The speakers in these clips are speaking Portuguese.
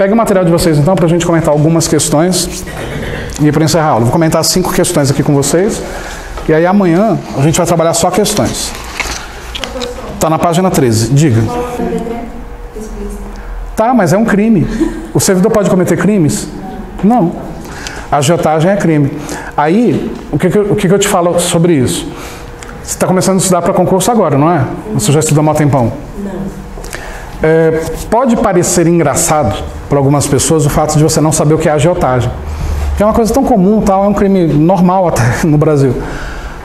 Pegue o material de vocês, então, para a gente comentar algumas questões e para encerrar a aula. Vou comentar 5 questões aqui com vocês. E aí, amanhã, a gente vai trabalhar só questões. Está na página 13. Diga. Tá, mas é um crime. O servidor pode cometer crimes? Não. A agiotagem é crime. Aí, o que eu te falo sobre isso? Você está começando a estudar para concurso agora, não é? Você já estudou há um tempão? Não. Pode parecer engraçado para algumas pessoas o fato de você não saber o que é agiotagem. Que é uma coisa tão comum, tal, é um crime normal até no Brasil.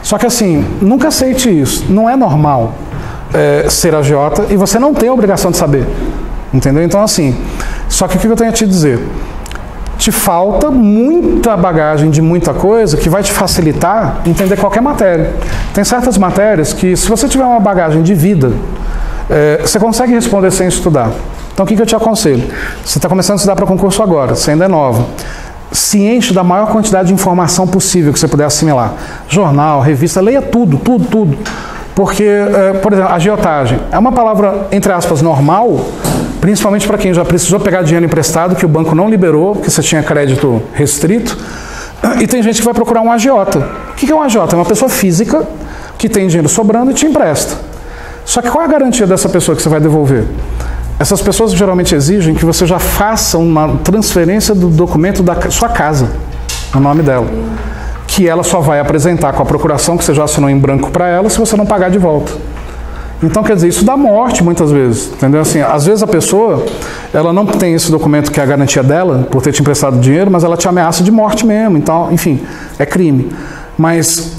Só que assim, nunca aceite isso. Não é normal ser agiota e você não tem a obrigação de saber. Entendeu? Então assim, só que o que eu tenho a te dizer? Te falta muita bagagem de muita coisa que vai te facilitar entender qualquer matéria. Tem certas matérias que, se você tiver uma bagagem de vida, você consegue responder sem estudar. Então o que eu te aconselho? Você está começando a estudar para concurso agora, você ainda é nova. Se enche da maior quantidade de informação possível que você puder assimilar. Jornal, revista, leia tudo, tudo, tudo. Porque, por exemplo, agiotagem é uma palavra, entre aspas, normal, principalmente para quem já precisou pegar dinheiro emprestado, que o banco não liberou, porque você tinha crédito restrito. E tem gente que vai procurar um agiota. O que é um agiota? É uma pessoa física que tem dinheiro sobrando e te empresta. Só que qual é a garantia dessa pessoa que você vai devolver? Essas pessoas geralmente exigem que você já faça uma transferência do documento da sua casa, no nome dela, que ela só vai apresentar com a procuração que você já assinou em branco para ela se você não pagar de volta. Então, quer dizer, isso dá morte muitas vezes, entendeu? Assim, às vezes a pessoa, ela não tem esse documento que é a garantia dela, por ter te emprestado dinheiro, mas ela te ameaça de morte mesmo, então, enfim, é crime. Mas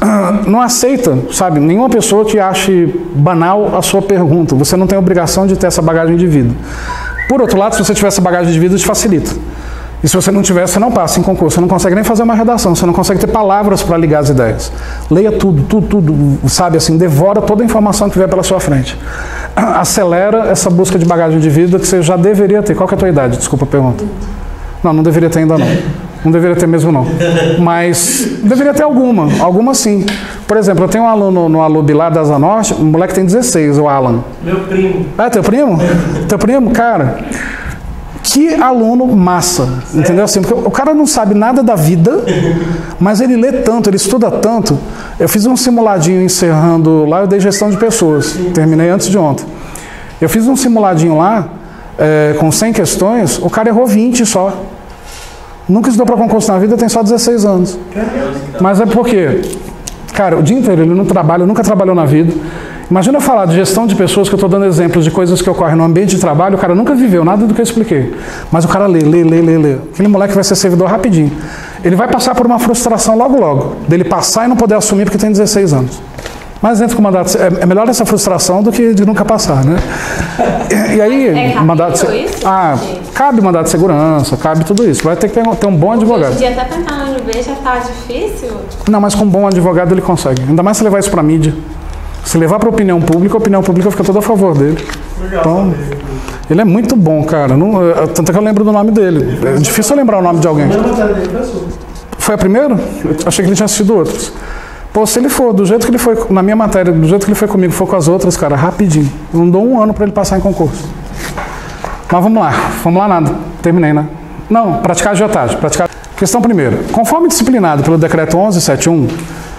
não aceita, sabe, nenhuma pessoa que ache banal a sua pergunta. Você não tem obrigação de ter essa bagagem de vida. Por outro lado, se você tiver essa bagagem de vida, te facilita. E se você não tiver, você não passa em concurso. Você não consegue nem fazer uma redação, você não consegue ter palavras para ligar as ideias. Leia tudo, tudo, tudo, sabe, assim, devora toda a informação que vier pela sua frente. Acelera essa busca de bagagem de vida que você já deveria ter. Qual que é a tua idade? Desculpa a pergunta. Não, não deveria ter ainda não. Não deveria ter mesmo não, mas deveria ter alguma sim. Por exemplo, eu tenho um aluno no Alub lá da Asa Norte, um moleque tem 16, o Alan. Meu primo. É, teu primo? Teu primo, cara, que aluno massa, entendeu? Assim, porque o cara não sabe nada da vida, mas ele lê tanto, ele estuda tanto. Eu fiz um simuladinho encerrando lá, eu dei gestão de pessoas, terminei antes de ontem. Eu fiz um simuladinho lá, com 100 questões, o cara errou 20 só. Nunca estudou para concurso na vida, tem só 16 anos. Mas é porque, cara, o dia inteiro ele não trabalha, nunca trabalhou na vida. Imagina eu falar de gestão de pessoas, que eu estou dando exemplos de coisas que ocorrem no ambiente de trabalho, o cara nunca viveu nada do que eu expliquei. Mas o cara lê. Aquele moleque vai ser servidor rapidinho. Ele vai passar por uma frustração logo, dele passar e não poder assumir porque tem 16 anos. Mas dentro com mandato, é melhor essa frustração do que de nunca passar, né? E aí, mandato cabe mandato de segurança, cabe tudo isso. Vai ter que ter um bom advogado. Hoje em dia até tentar na UNB já tá difícil. Não, mas com um bom advogado ele consegue. Ainda mais se levar isso para a mídia. Se levar para a opinião pública fica toda a favor dele. Então, ele é muito bom, cara. Tanto é que eu lembro do nome dele. É difícil eu lembrar o nome de alguém. Foi a primeira? Eu achei que ele tinha assistido outros. Pô, se ele for do jeito que ele foi na minha matéria, do jeito que ele foi comigo, for com as outras, cara, rapidinho. Eu não dou um ano para ele passar em concurso. Mas vamos lá nada. Terminei, né? Não, praticar agiotagem. Questão primeira. Conforme disciplinado pelo Decreto 1171,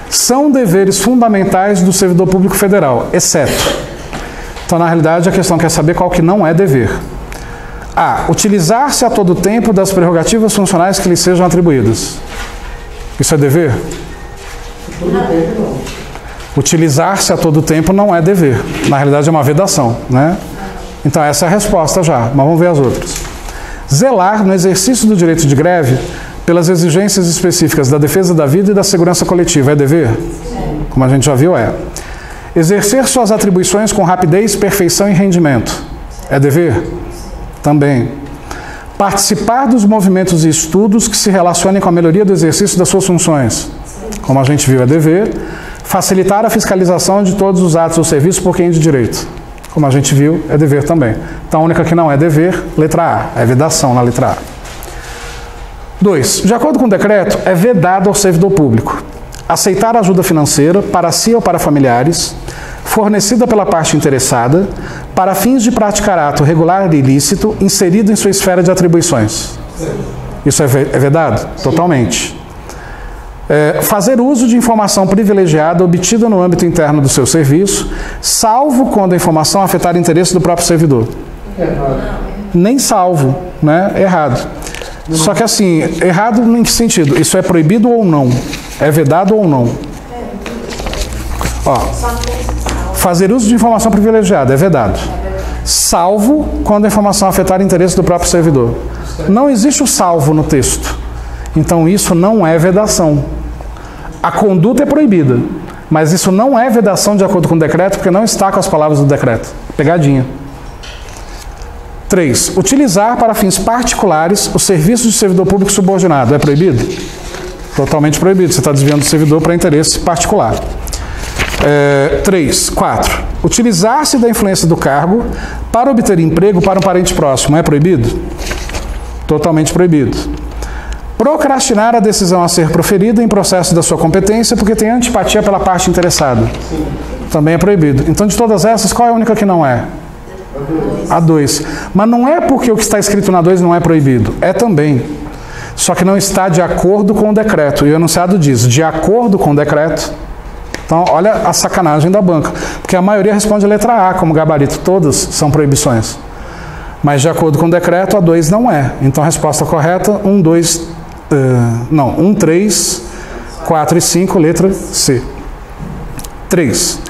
são deveres fundamentais do servidor público federal, exceto. Então, na realidade, a questão quer saber qual que não é dever. A. Utilizar-se a todo tempo das prerrogativas funcionais que lhe sejam atribuídas. Isso é dever? Utilizar-se a todo tempo não é dever. Na realidade é uma vedação, né? Então essa é a resposta já, mas vamos ver as outras. Zelar no exercício do direito de greve pelas exigências específicas da defesa da vida e da segurança coletiva é dever? Como a gente já viu, é. Exercer suas atribuições com rapidez, perfeição e rendimento é dever? Também. Participar dos movimentos e estudos que se relacionem com a melhoria do exercício das suas funções, como a gente viu, é dever. Facilitar a fiscalização de todos os atos ou serviços por quem de direito, como a gente viu, é dever também. Então a única que não é dever, letra A, é vedação na letra A. 2. De acordo com o decreto, é vedado ao servidor público aceitar ajuda financeira para si ou para familiares, fornecida pela parte interessada, para fins de praticar ato regular e ilícito inserido em sua esfera de atribuições. Isso é vedado? Totalmente. Fazer uso de informação privilegiada obtida no âmbito interno do seu serviço, salvo quando a informação afetar o interesse do próprio servidor. Nem salvo, né? Errado. Só que assim, errado em que sentido? Isso é proibido ou não? É vedado ou não? Ó, fazer uso de informação privilegiada é vedado. Salvo quando a informação afetar o interesse do próprio servidor. Não existe o salvo no texto. Então isso não é vedação. A conduta é proibida, mas isso não é vedação de acordo com o decreto, porque não está com as palavras do decreto. Pegadinha. 3. Utilizar para fins particulares os serviços de servidor público subordinado. É proibido? Totalmente proibido. Você está desviando do servidor para interesse particular. 4. Utilizar-se da influência do cargo para obter emprego para um parente próximo. É proibido? Totalmente proibido. Procrastinar a decisão a ser proferida em processo da sua competência porque tem antipatia pela parte interessada. Também é proibido. Então, de todas essas, qual é a única que não é? A 2. Mas não é porque o que está escrito na 2 não é proibido. É também. Só que não está de acordo com o decreto. E o enunciado diz, de acordo com o decreto. Então, olha a sacanagem da banca. Porque a maioria responde a letra A como gabarito. Todas são proibições. Mas de acordo com o decreto, a 2 não é. Então, a resposta correta, 1, 3, 4 e 5, letra C. 3.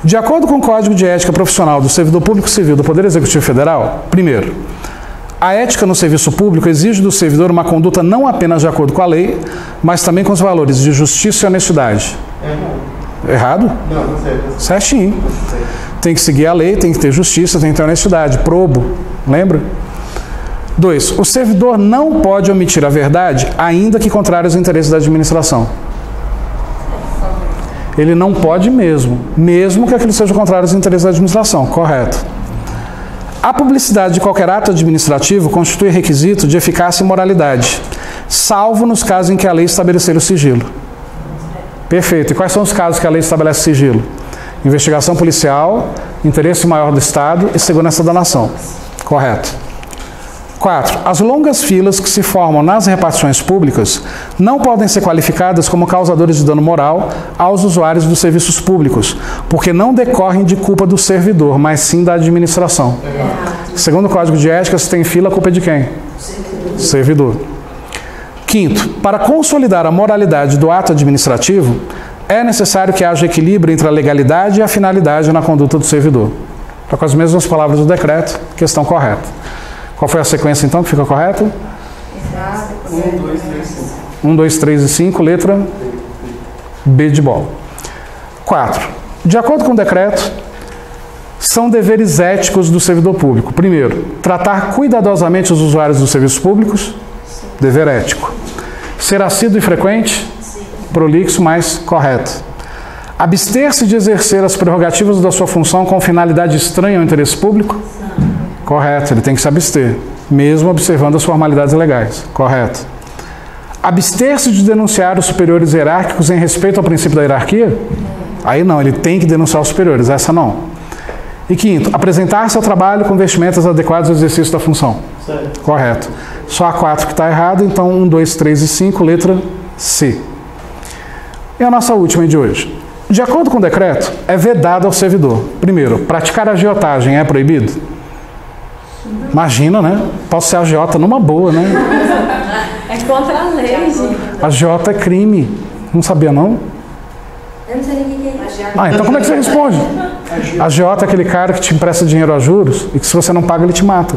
De acordo com o Código de Ética Profissional do Servidor Público Civil do Poder Executivo Federal, primeiro, a ética no serviço público exige do servidor uma conduta não apenas de acordo com a lei, mas também com os valores de justiça e honestidade. Errado? Não sei. Certinho. Tem que seguir a lei, tem que ter justiça, tem que ter honestidade. Probo, lembra? 2. O servidor não pode omitir a verdade, ainda que contrário aos interesses da administração. Ele não pode mesmo que aquilo seja contrário aos interesses da administração. Correto. A publicidade de qualquer ato administrativo constitui requisito de eficácia e moralidade, salvo nos casos em que a lei estabelecer o sigilo. Perfeito. E quais são os casos que a lei estabelece sigilo? Investigação policial, interesse maior do Estado e segurança da nação. Correto. 4. As longas filas que se formam nas repartições públicas não podem ser qualificadas como causadores de dano moral aos usuários dos serviços públicos, porque não decorrem de culpa do servidor, mas sim da administração. Segundo o Código de Ética, se tem fila, a culpa é de quem? Servidor. 5. Para consolidar a moralidade do ato administrativo, é necessário que haja equilíbrio entre a legalidade e a finalidade na conduta do servidor. Está com as mesmas palavras do decreto, questão correta. Qual foi a sequência, então, que fica correta? 1, 2, 3 e 5, letra B de bola. 4. De acordo com o decreto, são deveres éticos do servidor público. Primeiro, tratar cuidadosamente os usuários dos serviços públicos. Dever ético. Ser assíduo e frequente. Prolixo, mas correto. Abster-se de exercer as prerrogativas da sua função com finalidade estranha ao interesse público. Correto, ele tem que se abster, mesmo observando as formalidades legais. Correto. Abster-se de denunciar os superiores hierárquicos em respeito ao princípio da hierarquia? Aí não, ele tem que denunciar os superiores, essa não. E 5, apresentar-se ao trabalho com vestimentas adequadas ao exercício da função. Certo. Correto. Só a 4 que está errado, então 1, 2, 3 e 5, letra C. E a nossa última de hoje. De acordo com o decreto, é vedado ao servidor. Primeiro, praticar agiotagem é proibido? Imagina, né? Posso ser agiota numa boa, né? É contra a lei, gente. Agiota é crime. Não sabia, não? Eu não sei nem o que é. Ah, então como é que você responde? Agiota é aquele cara que te empresta dinheiro a juros e que se você não paga, ele te mata.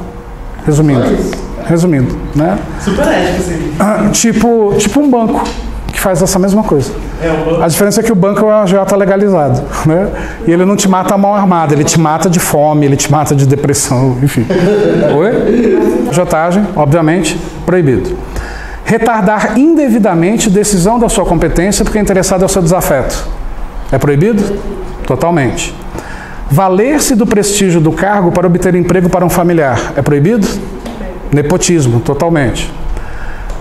Resumindo, né? Super ético, assim. Tipo um banco que faz essa mesma coisa. A diferença é que o banco é um agiota legalizado, né? E ele não te mata a mão armada, ele te mata de fome, ele te mata de depressão, enfim. Oi? Agiotagem, obviamente, proibido. Retardar indevidamente decisão da sua competência porque é interessado ao seu desafeto. É proibido? Totalmente. Valer-se do prestígio do cargo para obter emprego para um familiar. É proibido? Nepotismo, totalmente.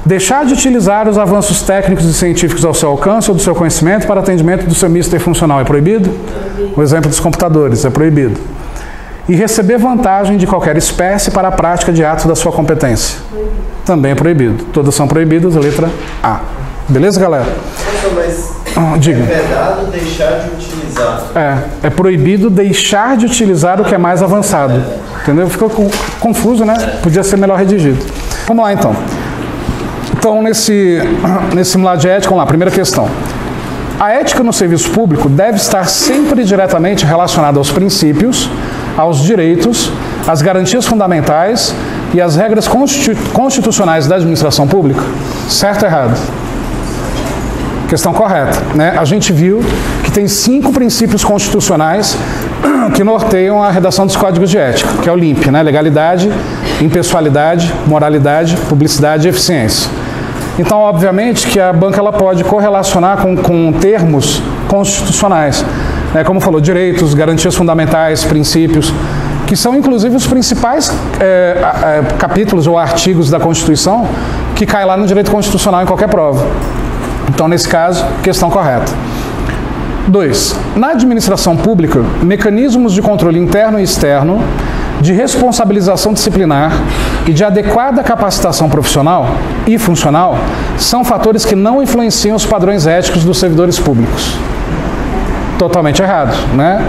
Deixar de utilizar os avanços técnicos e científicos ao seu alcance ou do seu conhecimento para atendimento do seu mister funcional. É proibido? O exemplo dos computadores, é proibido. E receber vantagem de qualquer espécie para a prática de atos da sua competência. Também é proibido. Todas são proibidas, letra A. Beleza, galera? Mas diga. É vedado deixar de utilizar. É proibido deixar de utilizar o que é mais avançado. Entendeu? Ficou confuso, né? Podia ser melhor redigido. Vamos lá, então. Então, nesse simular de ética, vamos lá, primeira questão. A ética no serviço público deve estar sempre diretamente relacionada aos princípios, aos direitos, às garantias fundamentais e às regras constitucionais da administração pública? Certo ou errado? Questão correta, né? A gente viu que tem 5 princípios constitucionais que norteiam a redação dos códigos de ética, que é o LIMP, né? Legalidade, impessoalidade, moralidade, publicidade e eficiência. Então, obviamente, que a banca ela pode correlacionar com termos constitucionais, né? Como falou, direitos, garantias fundamentais, princípios, que são inclusive os principais capítulos ou artigos da Constituição que cai lá no direito constitucional em qualquer prova. Então, nesse caso, questão correta. 2. Na administração pública, mecanismos de controle interno e externo, de responsabilização disciplinar e de adequada capacitação profissional e funcional são fatores que não influenciam os padrões éticos dos servidores públicos. Totalmente errado, né?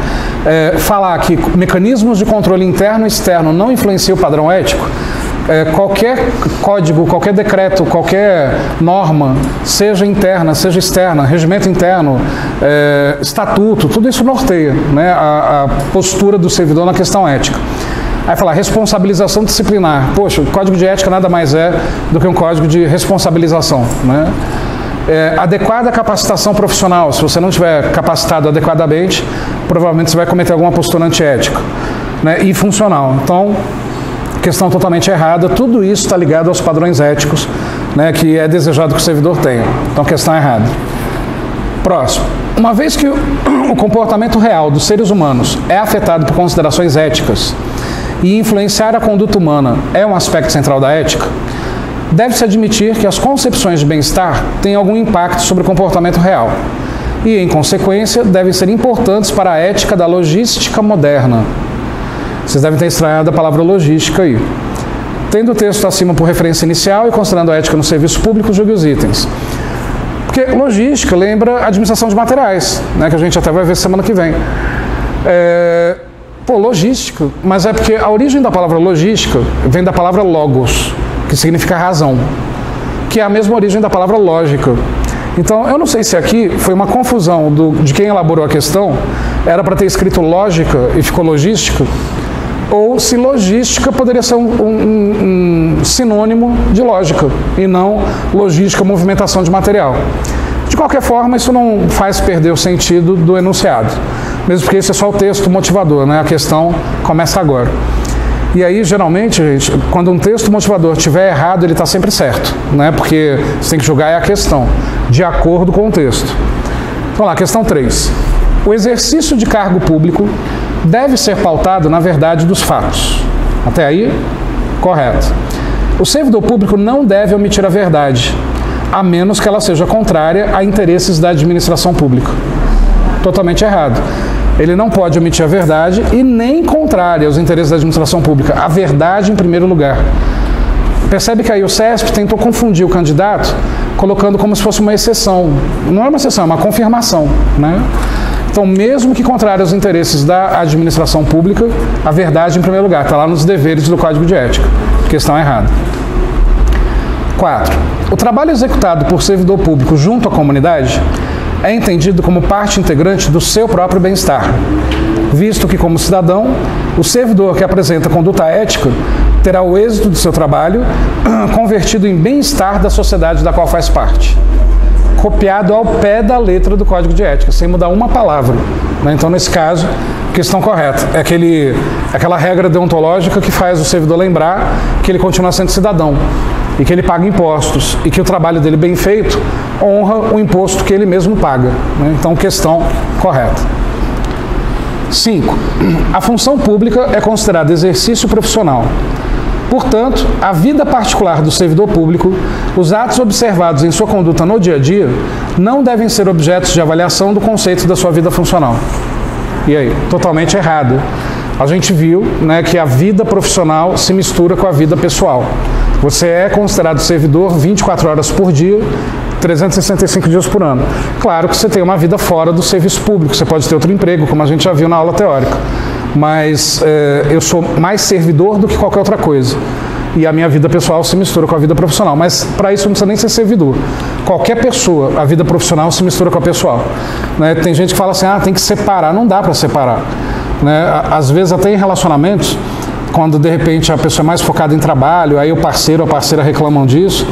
Falar que mecanismos de controle interno e externo não influenciam o padrão ético, qualquer código, qualquer decreto, qualquer norma, seja interna, seja externa, regimento interno, estatuto, tudo isso norteia, né, a postura do servidor na questão ética. Aí falar responsabilização disciplinar. Poxa, o código de ética nada mais é do que um código de responsabilização, né? Adequada capacitação profissional. Se você não estiver capacitado adequadamente, provavelmente você vai cometer alguma postura antiética, né? E funcional. Então, questão totalmente errada. Tudo isso está ligado aos padrões éticos, né, que é desejado que o servidor tenha. Então, questão errada. Próximo. Uma vez que o comportamento real dos seres humanos é afetado por considerações éticas e influenciar a conduta humana é um aspecto central da ética, deve-se admitir que as concepções de bem-estar têm algum impacto sobre o comportamento real e, em consequência, devem ser importantes para a ética da logística moderna. Vocês devem ter estranhado a palavra logística aí. Tendo o texto acima por referência inicial e considerando a ética no serviço público, julgue os itens. Porque logística lembra administração de materiais, né, que a gente até vai ver semana que vem. Logística, mas é porque a origem da palavra logística vem da palavra logos, que significa razão, que é a mesma origem da palavra lógica. Então, eu não sei se aqui foi uma confusão de quem elaborou a questão, era para ter escrito lógica e ficou logística, ou se logística poderia ser um sinônimo de lógica, e não logística, movimentação de material. De qualquer forma, isso não faz perder o sentido do enunciado, mesmo porque esse é só o texto motivador, né? A questão começa agora. E aí, geralmente, gente, quando um texto motivador estiver errado, ele está sempre certo, né? Porque você tem que julgar a questão, de acordo com o texto. Vamos lá, questão 3. O exercício de cargo público deve ser pautado na verdade dos fatos. Até aí, correto. O servidor público não deve omitir a verdade, a menos que ela seja contrária a interesses da administração pública. Totalmente errado. Ele não pode omitir a verdade e nem contrária aos interesses da administração pública. A verdade em primeiro lugar. Percebe que aí o CESP tentou confundir o candidato, colocando como se fosse uma exceção. Não é uma exceção, é uma confirmação, né? Então, mesmo que contrário aos interesses da administração pública, a verdade em primeiro lugar. Está lá nos deveres do Código de Ética. Questão errada. 4. O trabalho executado por servidor público junto à comunidade é entendido como parte integrante do seu próprio bem-estar, visto que, como cidadão, o servidor que apresenta conduta ética terá o êxito do seu trabalho convertido em bem-estar da sociedade da qual faz parte, copiado ao pé da letra do Código de Ética, sem mudar uma palavra, né? Então, nesse caso, questão correta. É aquela regra deontológica que faz o servidor lembrar que ele continua sendo cidadão e que ele paga impostos e que o trabalho dele bem feito honra o imposto que ele mesmo paga, né? Então, questão correta. 5. A função pública é considerada exercício profissional. Portanto, a vida particular do servidor público, os atos observados em sua conduta no dia a dia, não devem ser objetos de avaliação do conceito da sua vida funcional. E aí? Totalmente errado. a gente viu, né, que a vida profissional se mistura com a vida pessoal. Você é considerado servidor 24 horas por dia, 365 dias por ano. Claro que você tem uma vida fora do serviço público, você pode ter outro emprego, como a gente já viu na aula teórica. Mas eu sou mais servidor do que qualquer outra coisa. E a minha vida pessoal se mistura com a vida profissional. Mas para isso não precisa nem ser servidor. Qualquer pessoa, a vida profissional se mistura com a pessoal. Né? Tem gente que fala assim, tem que separar. Não dá para separar. Né? Às vezes até em relacionamentos, quando de repente a pessoa é mais focada em trabalho, aí o parceiro ou a parceira reclamam disso,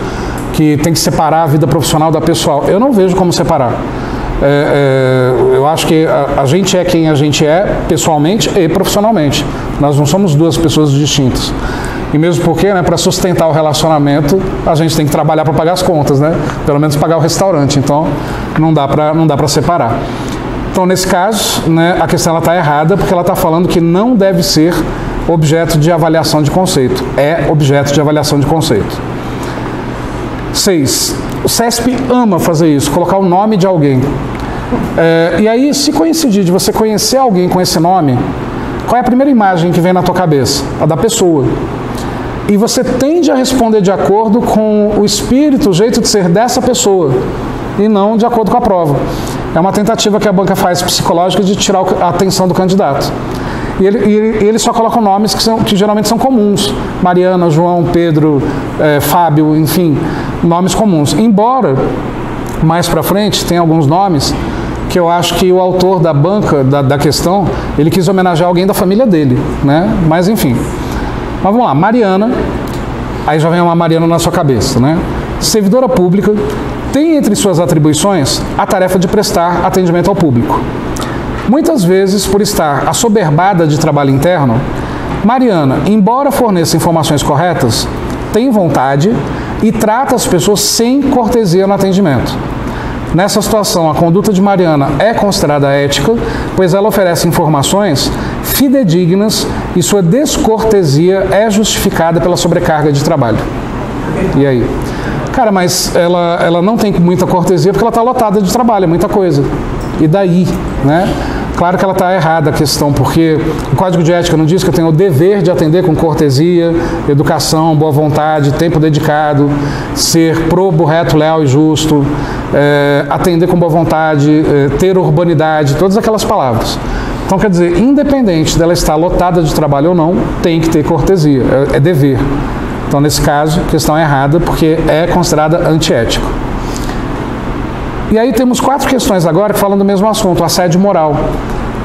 que tem que separar a vida profissional da pessoal. Eu não vejo como separar. Eu acho que a gente é quem a gente é, pessoalmente e profissionalmente. Nós não somos duas pessoas distintas. E mesmo porque, né, para sustentar o relacionamento, a gente tem que trabalhar para pagar as contas, né? Pelo menos pagar o restaurante. Então, não dá para separar. Então, nesse caso, né, a questão está errada, porque ela está falando que não deve ser objeto de avaliação de conceito. É objeto de avaliação de conceito. 6. O CESP ama fazer isso, colocar o nome de alguém. E aí, se coincidir de você conhecer alguém com esse nome, qual é a primeira imagem que vem na tua cabeça? A da pessoa. E você tende a responder de acordo com o espírito, o jeito de ser dessa pessoa, e não de acordo com a prova. É uma tentativa que a banca faz psicológica de tirar a atenção do candidato. E ele só coloca nomes que geralmente são comuns. Mariana, João, Pedro, Fábio, enfim, nomes comuns. Embora, mais para frente, tem alguns nomes que eu acho que o autor da banca, da questão, ele quis homenagear alguém da família dele, né? Mas enfim. Mas vamos lá, Mariana, aí já vem uma Mariana na sua cabeça, né? Servidora pública, tem entre suas atribuições a tarefa de prestar atendimento ao público. Muitas vezes, por estar assoberbada de trabalho interno, Mariana, embora forneça informações corretas, tem vontade e trata as pessoas sem cortesia no atendimento. Nessa situação, a conduta de Mariana é considerada ética, pois ela oferece informações fidedignas e sua descortesia é justificada pela sobrecarga de trabalho. E aí? Cara, mas ela não tem muita cortesia porque ela está lotada de trabalho, é muita coisa. E daí, né? Claro que ela está errada a questão, porque o Código de Ética não diz que eu tenho o dever de atender com cortesia, educação, boa vontade, tempo dedicado, ser probo, reto, leal e justo, atender com boa vontade, ter urbanidade, todas aquelas palavras. Então, quer dizer, independente dela estar lotada de trabalho ou não, tem que ter cortesia, é dever. Então, nesse caso, a questão é errada, porque é considerada antiético. E aí temos 4 questões agora que falam do mesmo assunto, o assédio moral,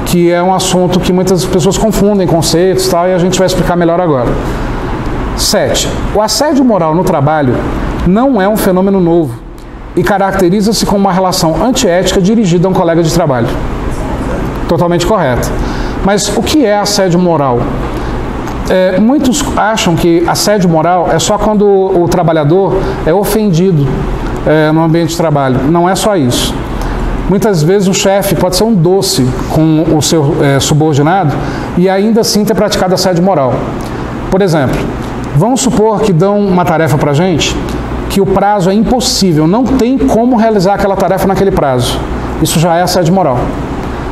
que é um assunto que muitas pessoas confundem conceitos e tal, e a gente vai explicar melhor agora. 7. O assédio moral no trabalho não é um fenômeno novo e caracteriza-se como uma relação antiética dirigida a um colega de trabalho. Totalmente correto. Mas o que é assédio moral? Muitos acham que assédio moral é só quando o trabalhador é ofendido no ambiente de trabalho. Não é só isso. Muitas vezes o chefe pode ser um doce com o seu subordinado e ainda assim ter praticado assédio moral. Por exemplo, vamos supor que dão uma tarefa para a gente que o prazo é impossível, não tem como realizar aquela tarefa naquele prazo. Isso já é assédio moral.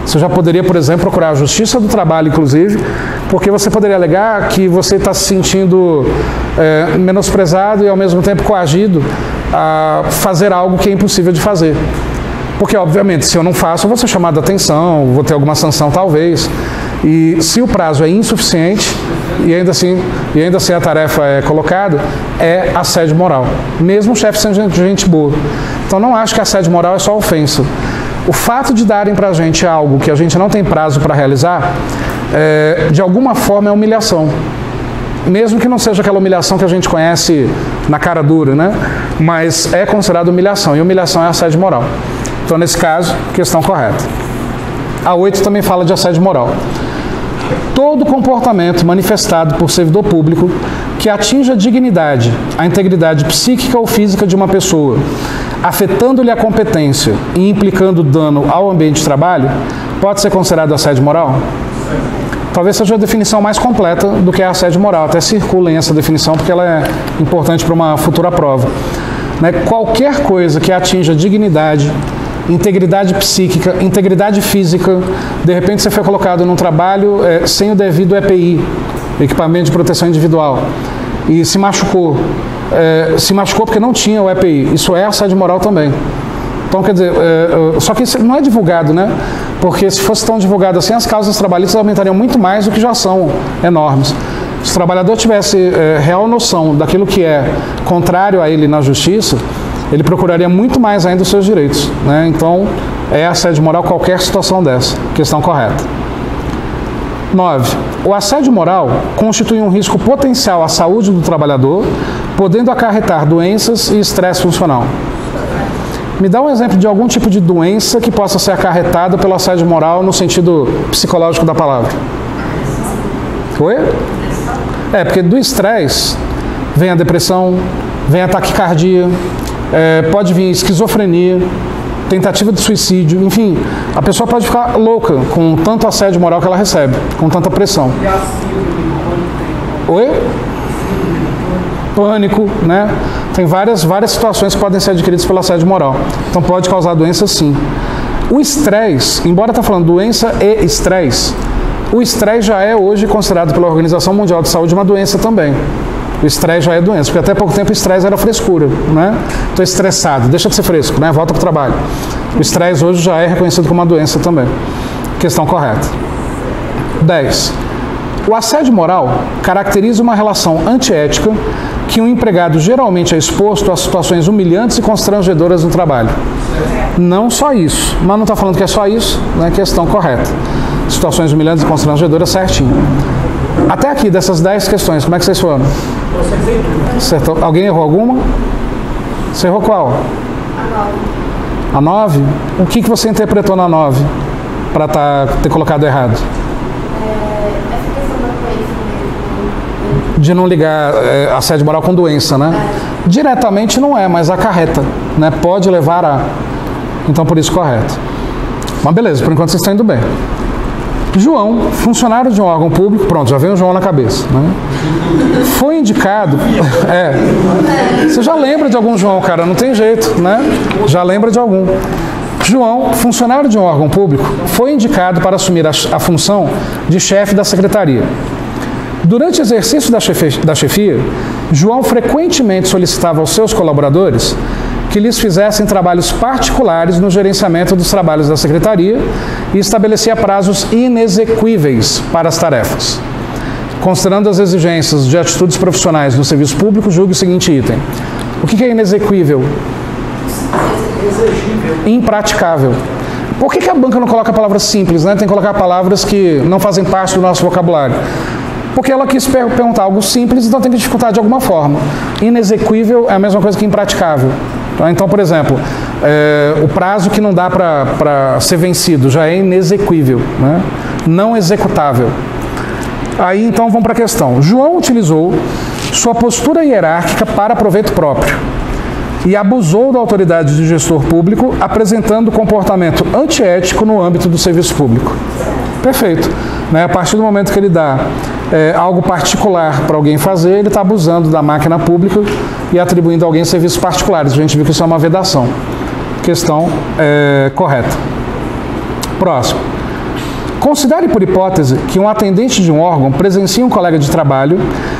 Você já poderia, por exemplo, procurar a Justiça do Trabalho, inclusive, porque você poderia alegar que você está se sentindo menosprezado e, ao mesmo tempo, coagido a fazer algo que é impossível de fazer. Porque, obviamente, se eu não faço, eu vou ser chamado a atenção, vou ter alguma sanção, talvez. E se o prazo é insuficiente e ainda assim a tarefa é colocada, é assédio moral. Mesmo o chefe sendo gente boa. Então, não acho que assédio moral é só ofensa. O fato de darem para a gente algo que a gente não tem prazo para realizar, de alguma forma é humilhação. Mesmo que não seja aquela humilhação que a gente conhece na cara dura, né? Mas é considerada humilhação, e humilhação é assédio moral. Então, nesse caso, questão correta. A 8 também fala de assédio moral. Todo comportamento manifestado por servidor público que atinja a dignidade, a integridade psíquica ou física de uma pessoa, afetando-lhe a competência e implicando dano ao ambiente de trabalho, pode ser considerado assédio moral? Talvez seja a definição mais completa do que é assédio moral. Até circulem essa definição porque ela é importante para uma futura prova. Qualquer coisa que atinja a dignidade integridade psíquica, integridade física. De repente você foi colocado num trabalho sem o devido EPI, equipamento de proteção individual, e se machucou. Se machucou porque não tinha o EPI. Isso é assédio moral também. Então, quer dizer, só que isso não é divulgado, né? Porque se fosse tão divulgado assim, as causas trabalhistas aumentariam muito mais do que já são enormes. Se o trabalhador tivesse real noção daquilo que é contrário a ele na justiça, ele procuraria muito mais ainda os seus direitos, né? Então, é assédio moral qualquer situação dessa. Questão correta. 9. O assédio moral constitui um risco potencial à saúde do trabalhador, podendo acarretar doenças e estresse funcional. Me dá um exemplo de algum tipo de doença que possa ser acarretada pelo assédio moral no sentido psicológico da palavra. Oi? Porque do estresse vem a depressão, vem a taquicardia, pode vir esquizofrenia, tentativa de suicídio, enfim, a pessoa pode ficar louca com tanto assédio moral que ela recebe, com tanta pressão. Oi? Pânico, né? Tem várias situações que podem ser adquiridas pelo assédio moral. Então pode causar doença sim. O estresse, embora está falando doença e estresse, o estresse já é hoje considerado pela Organização Mundial de Saúde uma doença também. O estresse já é doença, porque até pouco tempo o estresse era frescura, né? Estou estressado, deixa de ser fresco, né? Volta para o trabalho. O estresse hoje já é reconhecido como uma doença também. Questão correta. 10. O assédio moral caracteriza uma relação antiética que um empregado geralmente é exposto a situações humilhantes e constrangedoras no trabalho. Não só isso, mas não está falando que é só isso, né? Questão correta. Situações humilhantes e constrangedoras, certinho. Até aqui, dessas 10 questões, como é que vocês foram? Acertou? Alguém errou alguma? Você errou qual? A 9. O que você interpretou na 9 para ter colocado errado? De não ligar assédio moral com doença, né? Diretamente não é, mas acarreta, né? Pode levar a... Então, por isso, correto. Mas beleza, por enquanto vocês estão indo bem. João, funcionário de um órgão público, pronto, já veio o João na cabeça, né? Foi indicado... Você já lembra de algum João, cara, não tem jeito, né? Já lembra de algum. João, funcionário de um órgão público, foi indicado para assumir a função de chefe da secretaria. Durante o exercício da chefia, João frequentemente solicitava aos seus colaboradores que lhes fizessem trabalhos particulares no gerenciamento dos trabalhos da secretaria e estabelecia prazos inexequíveis para as tarefas. Considerando as exigências de atitudes profissionais no serviço público, julgue o seguinte item. O que é inexequível? Impraticável. Por que a banca não coloca palavras simples, né? Tem que colocar palavras que não fazem parte do nosso vocabulário. Porque ela quis perguntar algo simples, então tem que dificultar de alguma forma. Inexequível é a mesma coisa que impraticável. Então, por exemplo, o prazo que não dá para ser vencido já é inexequível, né? Não executável. Aí, então, vamos para a questão. João utilizou sua postura hierárquica para proveito próprio e abusou da autoridade de gestor público, apresentando comportamento antiético no âmbito do serviço público. Perfeito. Né? A partir do momento que ele dá algo particular para alguém fazer, ele está abusando da máquina pública e atribuindo a alguém serviços particulares. A gente viu que isso é uma vedação. Questão correta. Próximo. Considere por hipótese que um atendente de um órgão presencia um colega de trabalho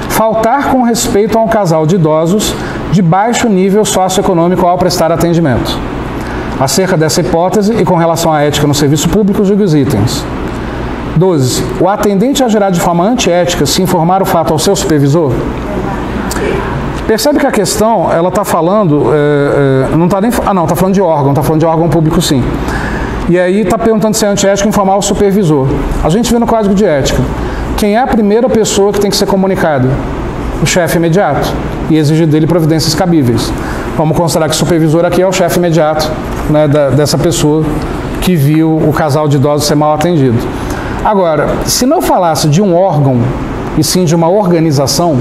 faltar com respeito a um casal de idosos de baixo nível socioeconômico ao prestar atendimento. Acerca dessa hipótese e com relação à ética no serviço público, julgue os itens. 12. O atendente agirá de forma antiética se informar o fato ao seu supervisor? Percebe que a questão, ela está falando, não está nem... não, está falando de órgão, está falando de órgão público sim. E aí está perguntando se é antiético informar o supervisor. A gente vê no Código de Ética. Quem é a primeira pessoa que tem que ser comunicado? O chefe imediato. E exigir dele providências cabíveis. Vamos considerar que o supervisor aqui é o chefe imediato, né, dessa pessoa que viu o casal de idosos ser mal atendido. Agora, se não falasse de um órgão e sim de uma organização,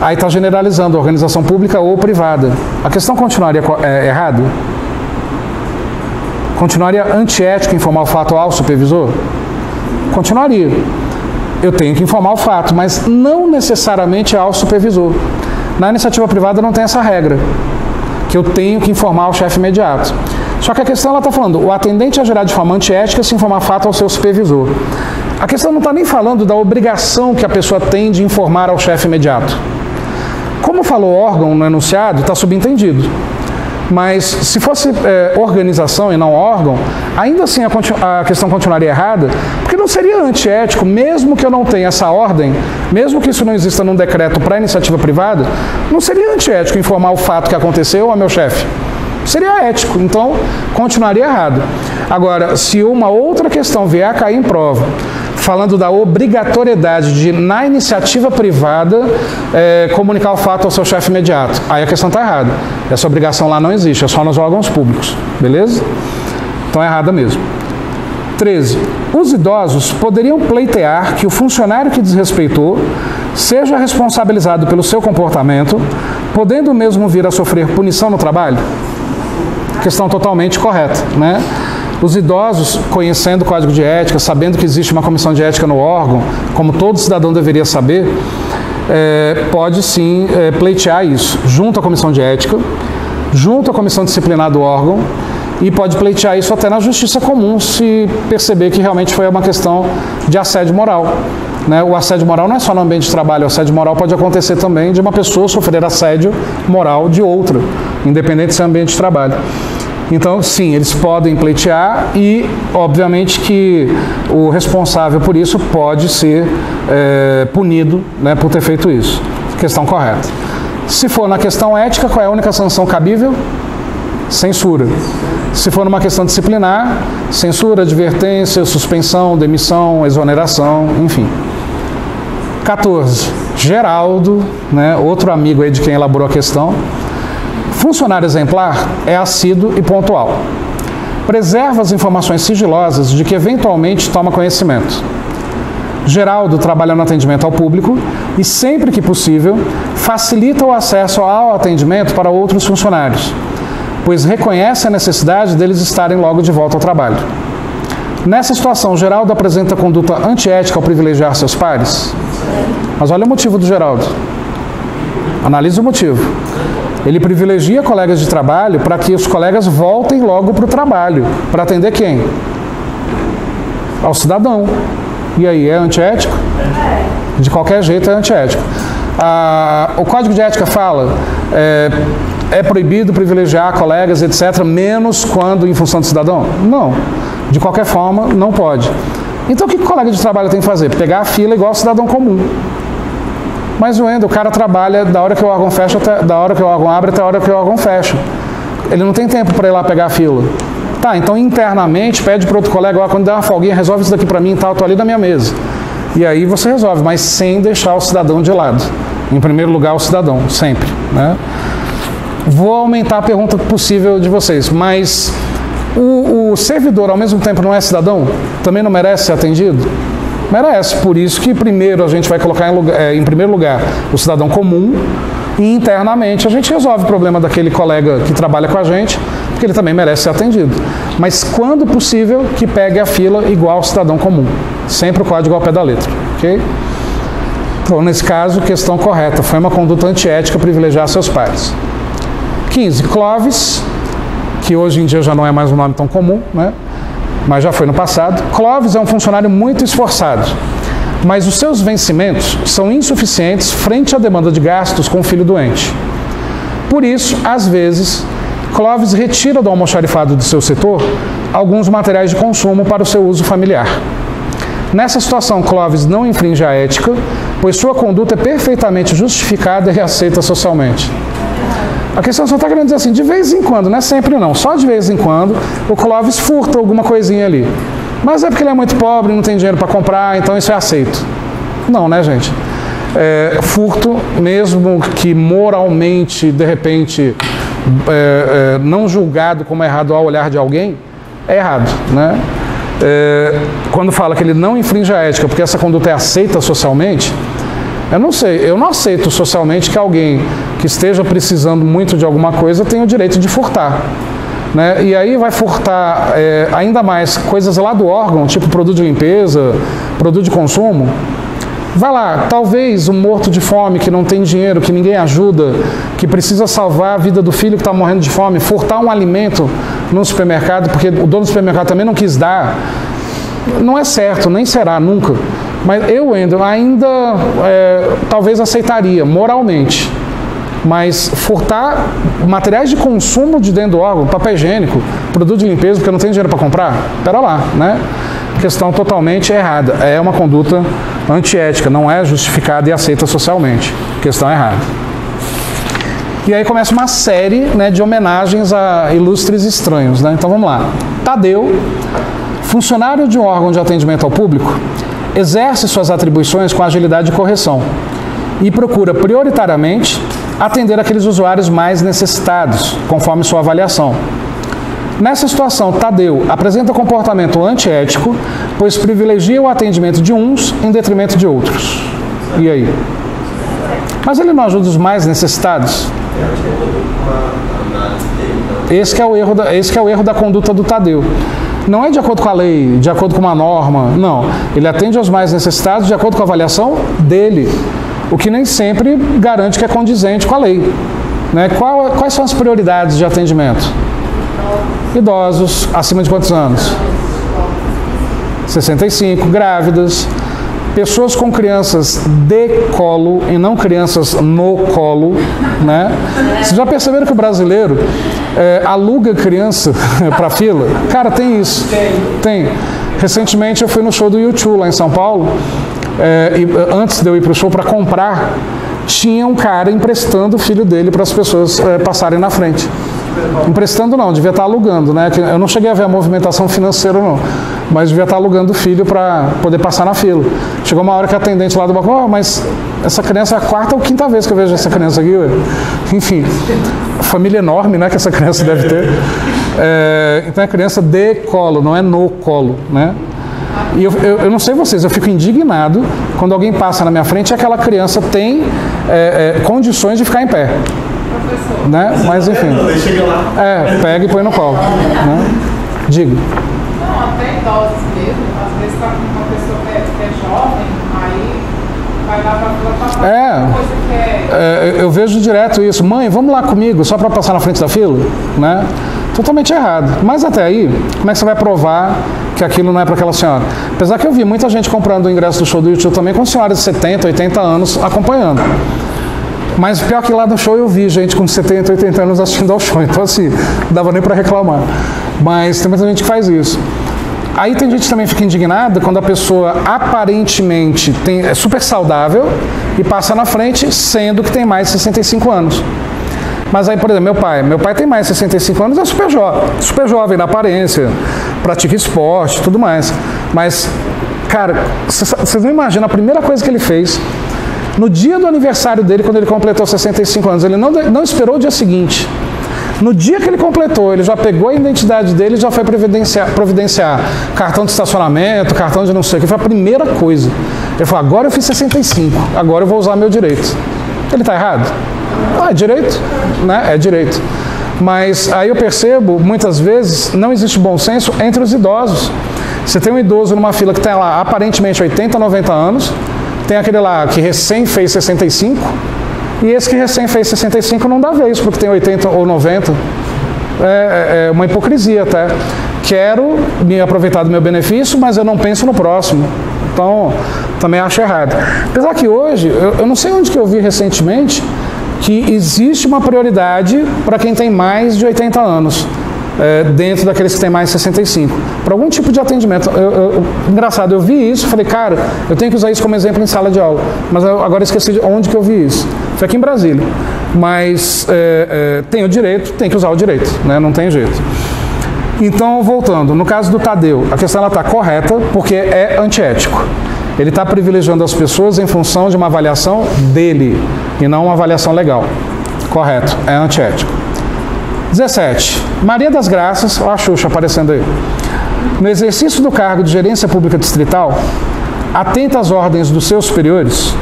aí está generalizando organização pública ou privada. A questão continuaria errada? Continuaria antiético informar o fato ao supervisor? Continuaria. Eu tenho que informar o fato, mas não necessariamente ao supervisor. Na iniciativa privada não tem essa regra, que eu tenho que informar o chefe imediato. Só que a questão, ela está falando, o atendente a gerar de forma antiética se informar fato ao seu supervisor. A questão não está nem falando da obrigação que a pessoa tem de informar ao chefe imediato. Como falou órgão no enunciado, está subentendido. Mas se fosse organização e não órgão, ainda assim a questão continuaria errada, porque não seria antiético, mesmo que eu não tenha essa ordem, mesmo que isso não exista num decreto para iniciativa privada, não seria antiético informar o fato que aconteceu ao meu chefe. Seria ético, então continuaria errado. Agora, se uma outra questão vier a cair em prova, falando da obrigatoriedade de, na iniciativa privada, comunicar o fato ao seu chefe imediato, aí a questão está errada. Essa obrigação lá não existe, é só nos órgãos públicos, beleza? Então é errada mesmo. 13. Os idosos poderiam pleitear que o funcionário que desrespeitou seja responsabilizado pelo seu comportamento, podendo mesmo vir a sofrer punição no trabalho? Questão totalmente correta, né? Os idosos, conhecendo o Código de Ética, sabendo que existe uma comissão de ética no órgão, como todo cidadão deveria saber, pode sim pleitear isso, junto à comissão de ética, junto à comissão disciplinar do órgão, e pode pleitear isso até na justiça comum, se perceber que realmente foi uma questão de assédio moral. Né? O assédio moral não é só no ambiente de trabalho, o assédio moral pode acontecer também de uma pessoa sofrer assédio moral de outra, independente se é ambiente de trabalho. Então, sim, eles podem pleitear e, obviamente, que o responsável por isso pode ser punido, né, por ter feito isso. Questão correta. Se for na questão ética, qual é a única sanção cabível? Censura. Se for numa questão disciplinar, censura, advertência, suspensão, demissão, exoneração, enfim. 14. Geraldo, né, outro amigo aí de quem elaborou a questão. Funcionário exemplar é assíduo e pontual. Preserva as informações sigilosas de que eventualmente toma conhecimento. Geraldo trabalha no atendimento ao público e, sempre que possível, facilita o acesso ao atendimento para outros funcionários, pois reconhece a necessidade deles estarem logo de volta ao trabalho. Nessa situação, Geraldo apresenta conduta antiética ao privilegiar seus pares? Mas olha o motivo do Geraldo. Analise o motivo. Ele privilegia colegas de trabalho para que os colegas voltem logo para o trabalho. Para atender quem? Ao cidadão. E aí, é antiético? De qualquer jeito é antiético. O Código de Ética fala, é proibido privilegiar colegas, etc., menos quando em função do cidadão? Não. De qualquer forma, não pode. Então, o que o colega de trabalho tem que fazer? Pegar a fila igual ao cidadão comum. Mas o cara trabalha da hora que o órgão fecha, da hora que o órgão abre até a hora que o órgão fecha. Ele não tem tempo para ir lá pegar a fila. Tá, então internamente pede para outro colega, quando der uma folguinha, resolve isso daqui para mim, tá, eu tô ali na minha mesa. E aí você resolve, mas sem deixar o cidadão de lado. Em primeiro lugar, o cidadão, sempre, né? Vou aumentar a pergunta possível de vocês, mas o servidor ao mesmo tempo não é cidadão? Também não merece ser atendido? Merece, por isso que primeiro a gente vai colocar em primeiro lugar o cidadão comum e internamente a gente resolve o problema daquele colega que trabalha com a gente, porque ele também merece ser atendido. Mas quando possível, que pegue a fila igual ao cidadão comum. Sempre o código ao pé da letra, ok? Então, nesse caso, questão correta, foi uma conduta antiética privilegiar seus pares. 15. Clóvis, que hoje em dia já não é mais um nome tão comum, né? Mas já foi no passado. Clóvis é um funcionário muito esforçado, mas os seus vencimentos são insuficientes frente à demanda de gastos com o filho doente. Por isso, às vezes, Clóvis retira do almoxarifado do seu setor alguns materiais de consumo para o seu uso familiar. Nessa situação, Clóvis não infringe a ética, pois sua conduta é perfeitamente justificada e aceita socialmente. A questão só está querendo dizer assim, de vez em quando, não é sempre não, só de vez em quando, o Clóvis furta alguma coisinha ali. Mas é porque ele é muito pobre, não tem dinheiro para comprar, então isso é aceito. Não, né, gente? Furto, mesmo que moralmente, de repente, não julgado como errado ao olhar de alguém, é errado, né? Quando fala que ele não infringe a ética porque essa conduta é aceita socialmente, eu não sei, eu não aceito socialmente que alguém que esteja precisando muito de alguma coisa tenha o direito de furtar, né? E aí vai furtar ainda mais coisas lá do órgão, tipo produto de limpeza, produto de consumo. Vai lá, talvez um morto de fome que não tem dinheiro, que ninguém ajuda, que precisa salvar a vida do filho que está morrendo de fome, furtar um alimento num supermercado, porque o dono do supermercado também não quis dar, não é certo, nem será nunca. Mas eu ainda talvez aceitaria, moralmente. Mas furtar materiais de consumo de dentro do órgão, papel higiênico, produto de limpeza, porque eu não tenho dinheiro para comprar, pera lá, né? Questão totalmente errada. É uma conduta antiética, não é justificada e aceita socialmente. Questão errada. E aí começa uma série, né, de homenagens a ilustres estranhos, né? Então vamos lá. Tadeu, funcionário de um órgão de atendimento ao público, exerce suas atribuições com agilidade e correção e procura prioritariamente atender aqueles usuários mais necessitados, conforme sua avaliação. Nessa situação, Tadeu apresenta comportamento antiético, pois privilegia o atendimento de uns em detrimento de outros. E aí? Mas ele não ajuda os mais necessitados? Esse que é o erro da conduta do Tadeu. Não é de acordo com a lei, de acordo com uma norma, não. Ele atende aos mais necessitados de acordo com a avaliação dele, o que nem sempre garante que é condizente com a lei. Né? Quais são as prioridades de atendimento? Idosos, acima de quantos anos? 65, grávidas, pessoas com crianças de colo e não crianças no colo, né? Vocês já perceberam que o brasileiro aluga criança para fila? Cara, tem isso. Tem. Recentemente eu fui no show do U2 lá em São Paulo, e antes de eu ir para o show para comprar, tinha um cara emprestando o filho dele para as pessoas passarem na frente. Emprestando não, devia estar alugando, né? Eu não cheguei a ver a movimentação financeira não, mas devia estar alugando o filho para poder passar na fila. Chegou uma hora que a atendente lá do balcão, mas essa criança é a quarta ou quinta vez que eu vejo essa criança aqui, ué. Enfim, família enorme, né, que essa criança deve ter. Então é criança de colo, não é no colo, né? E eu não sei vocês, eu fico indignado quando alguém passa na minha frente e aquela criança tem condições de ficar em pé. Né? Mas enfim. Pega e põe no colo. Né? Diga. Não, até idosos mesmo. Às vezes está com uma pessoa que é jovem, aí vai lá para uma coisa que é. Eu vejo direto isso. Mãe, vamos lá comigo, só para passar na frente da fila? Né? Totalmente errado. Mas até aí, como é que você vai provar que aquilo não é para aquela senhora? Apesar que eu vi muita gente comprando o ingresso do show do U2 também com senhoras de 70, 80 anos acompanhando. Mas pior que lá no show eu vi gente com 70, 80 anos assistindo ao show. Então assim, não dava nem para reclamar. Mas tem muita gente que faz isso. Aí tem gente que também fica indignada quando a pessoa aparentemente é super saudável e passa na frente, sendo que tem mais de 65 anos. Mas aí, por exemplo, meu pai tem mais de 65 anos, é super jovem na aparência, pratica esporte, tudo mais. Mas, cara, vocês não imaginam a primeira coisa que ele fez. No dia do aniversário dele, quando ele completou 65 anos, ele não esperou o dia seguinte. No dia que ele completou, ele já pegou a identidade dele e já foi providenciar cartão de estacionamento, cartão de não sei o que. Foi a primeira coisa. Ele falou, agora eu fiz 65, agora eu vou usar meu direito. Ele está errado? É direito, né? É direito. Mas aí eu percebo, muitas vezes, não existe bom senso entre os idosos. Você tem um idoso numa fila que tem lá aparentemente 80, 90 anos, tem aquele lá que recém fez 65, e esse que recém fez 65 não dá vez, porque tem 80 ou 90. É uma hipocrisia até. Quero me aproveitar do meu benefício, mas eu não penso no próximo. Então, também acho errado. Apesar que hoje, eu não sei onde que eu vi recentemente, que existe uma prioridade para quem tem mais de 80 anos. Dentro daqueles que têm mais de 65, para algum tipo de atendimento. Engraçado, eu vi isso, falei, cara, eu tenho que usar isso como exemplo em sala de aula, mas eu agora esqueci de onde que eu vi isso. Foi aqui em Brasília. Mas tem o direito, tem que usar o direito, né? Não tem jeito. Então, voltando, no caso do Tadeu, a questão está correta, porque é antiético. Ele está privilegiando as pessoas em função de uma avaliação dele, e não uma avaliação legal. Correto, é antiético. 17. Maria das Graças, olha a Xuxa aparecendo aí. No exercício do cargo de gerência pública distrital, atenta às ordens dos seus superiores,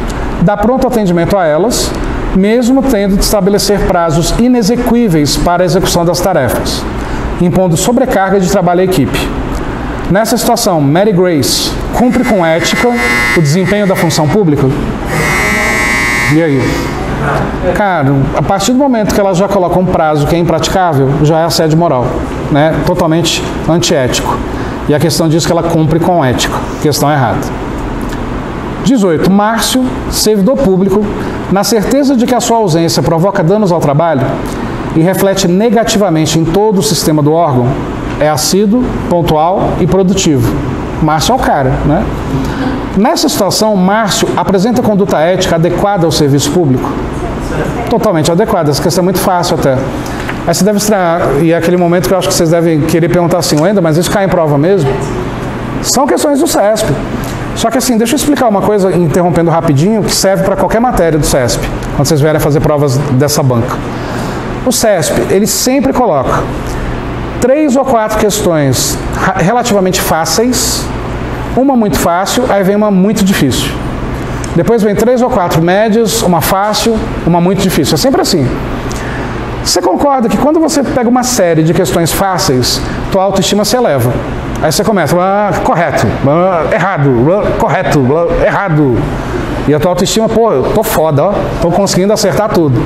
dá pronto atendimento a elas, mesmo tendo de estabelecer prazos inexequíveis para a execução das tarefas, impondo sobrecarga de trabalho à equipe. Nessa situação, Mary Grace cumpre com ética o desempenho da função pública? E aí? Cara, a partir do momento que ela já coloca um prazo que é impraticável, já é assédio moral. né, totalmente antiético. E a questão diz que ela cumpre com ética. Questão errada. 18. Márcio, servidor público, na certeza de que a sua ausência provoca danos ao trabalho e reflete negativamente em todo o sistema do órgão, é assíduo, pontual e produtivo. Márcio é o cara, né? Nessa situação, Márcio apresenta conduta ética adequada ao serviço público? Totalmente adequada. Essa questão é muito fácil até. Aí você deve estranhar, e é aquele momento que eu acho que vocês devem querer perguntar assim, Wendel, mas isso cai em prova mesmo? São questões do CESP. Só que assim, deixa eu explicar uma coisa, interrompendo rapidinho, que serve para qualquer matéria do CESP, quando vocês vierem fazer provas dessa banca. O CESP, ele sempre coloca 3 ou 4 questões relativamente fáceis, uma muito fácil, aí vem uma muito difícil. Depois vem 3 ou 4 médias, uma fácil, uma muito difícil. É sempre assim. Você concorda que quando você pega uma série de questões fáceis, tua autoestima se eleva. Aí você começa, correto, errado, correto, errado. E a tua autoestima, pô, eu tô foda, ó, tô conseguindo acertar tudo.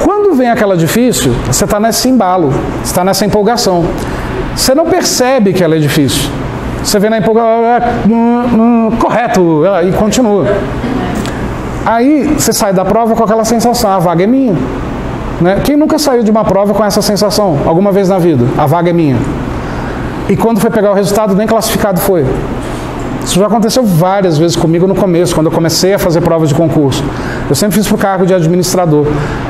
Quando vem aquela difícil, você está nesse embalo, você está nessa empolgação. Você não percebe que ela é difícil. Você vê na empolgação, correto, e continua. Aí você sai da prova com aquela sensação, a vaga é minha. Né? Quem nunca saiu de uma prova com essa sensação, alguma vez na vida? A vaga é minha. E quando foi pegar o resultado, nem classificado foi. Isso já aconteceu várias vezes comigo no começo, quando eu comecei a fazer provas de concurso. Eu sempre fiz para o cargo de administrador.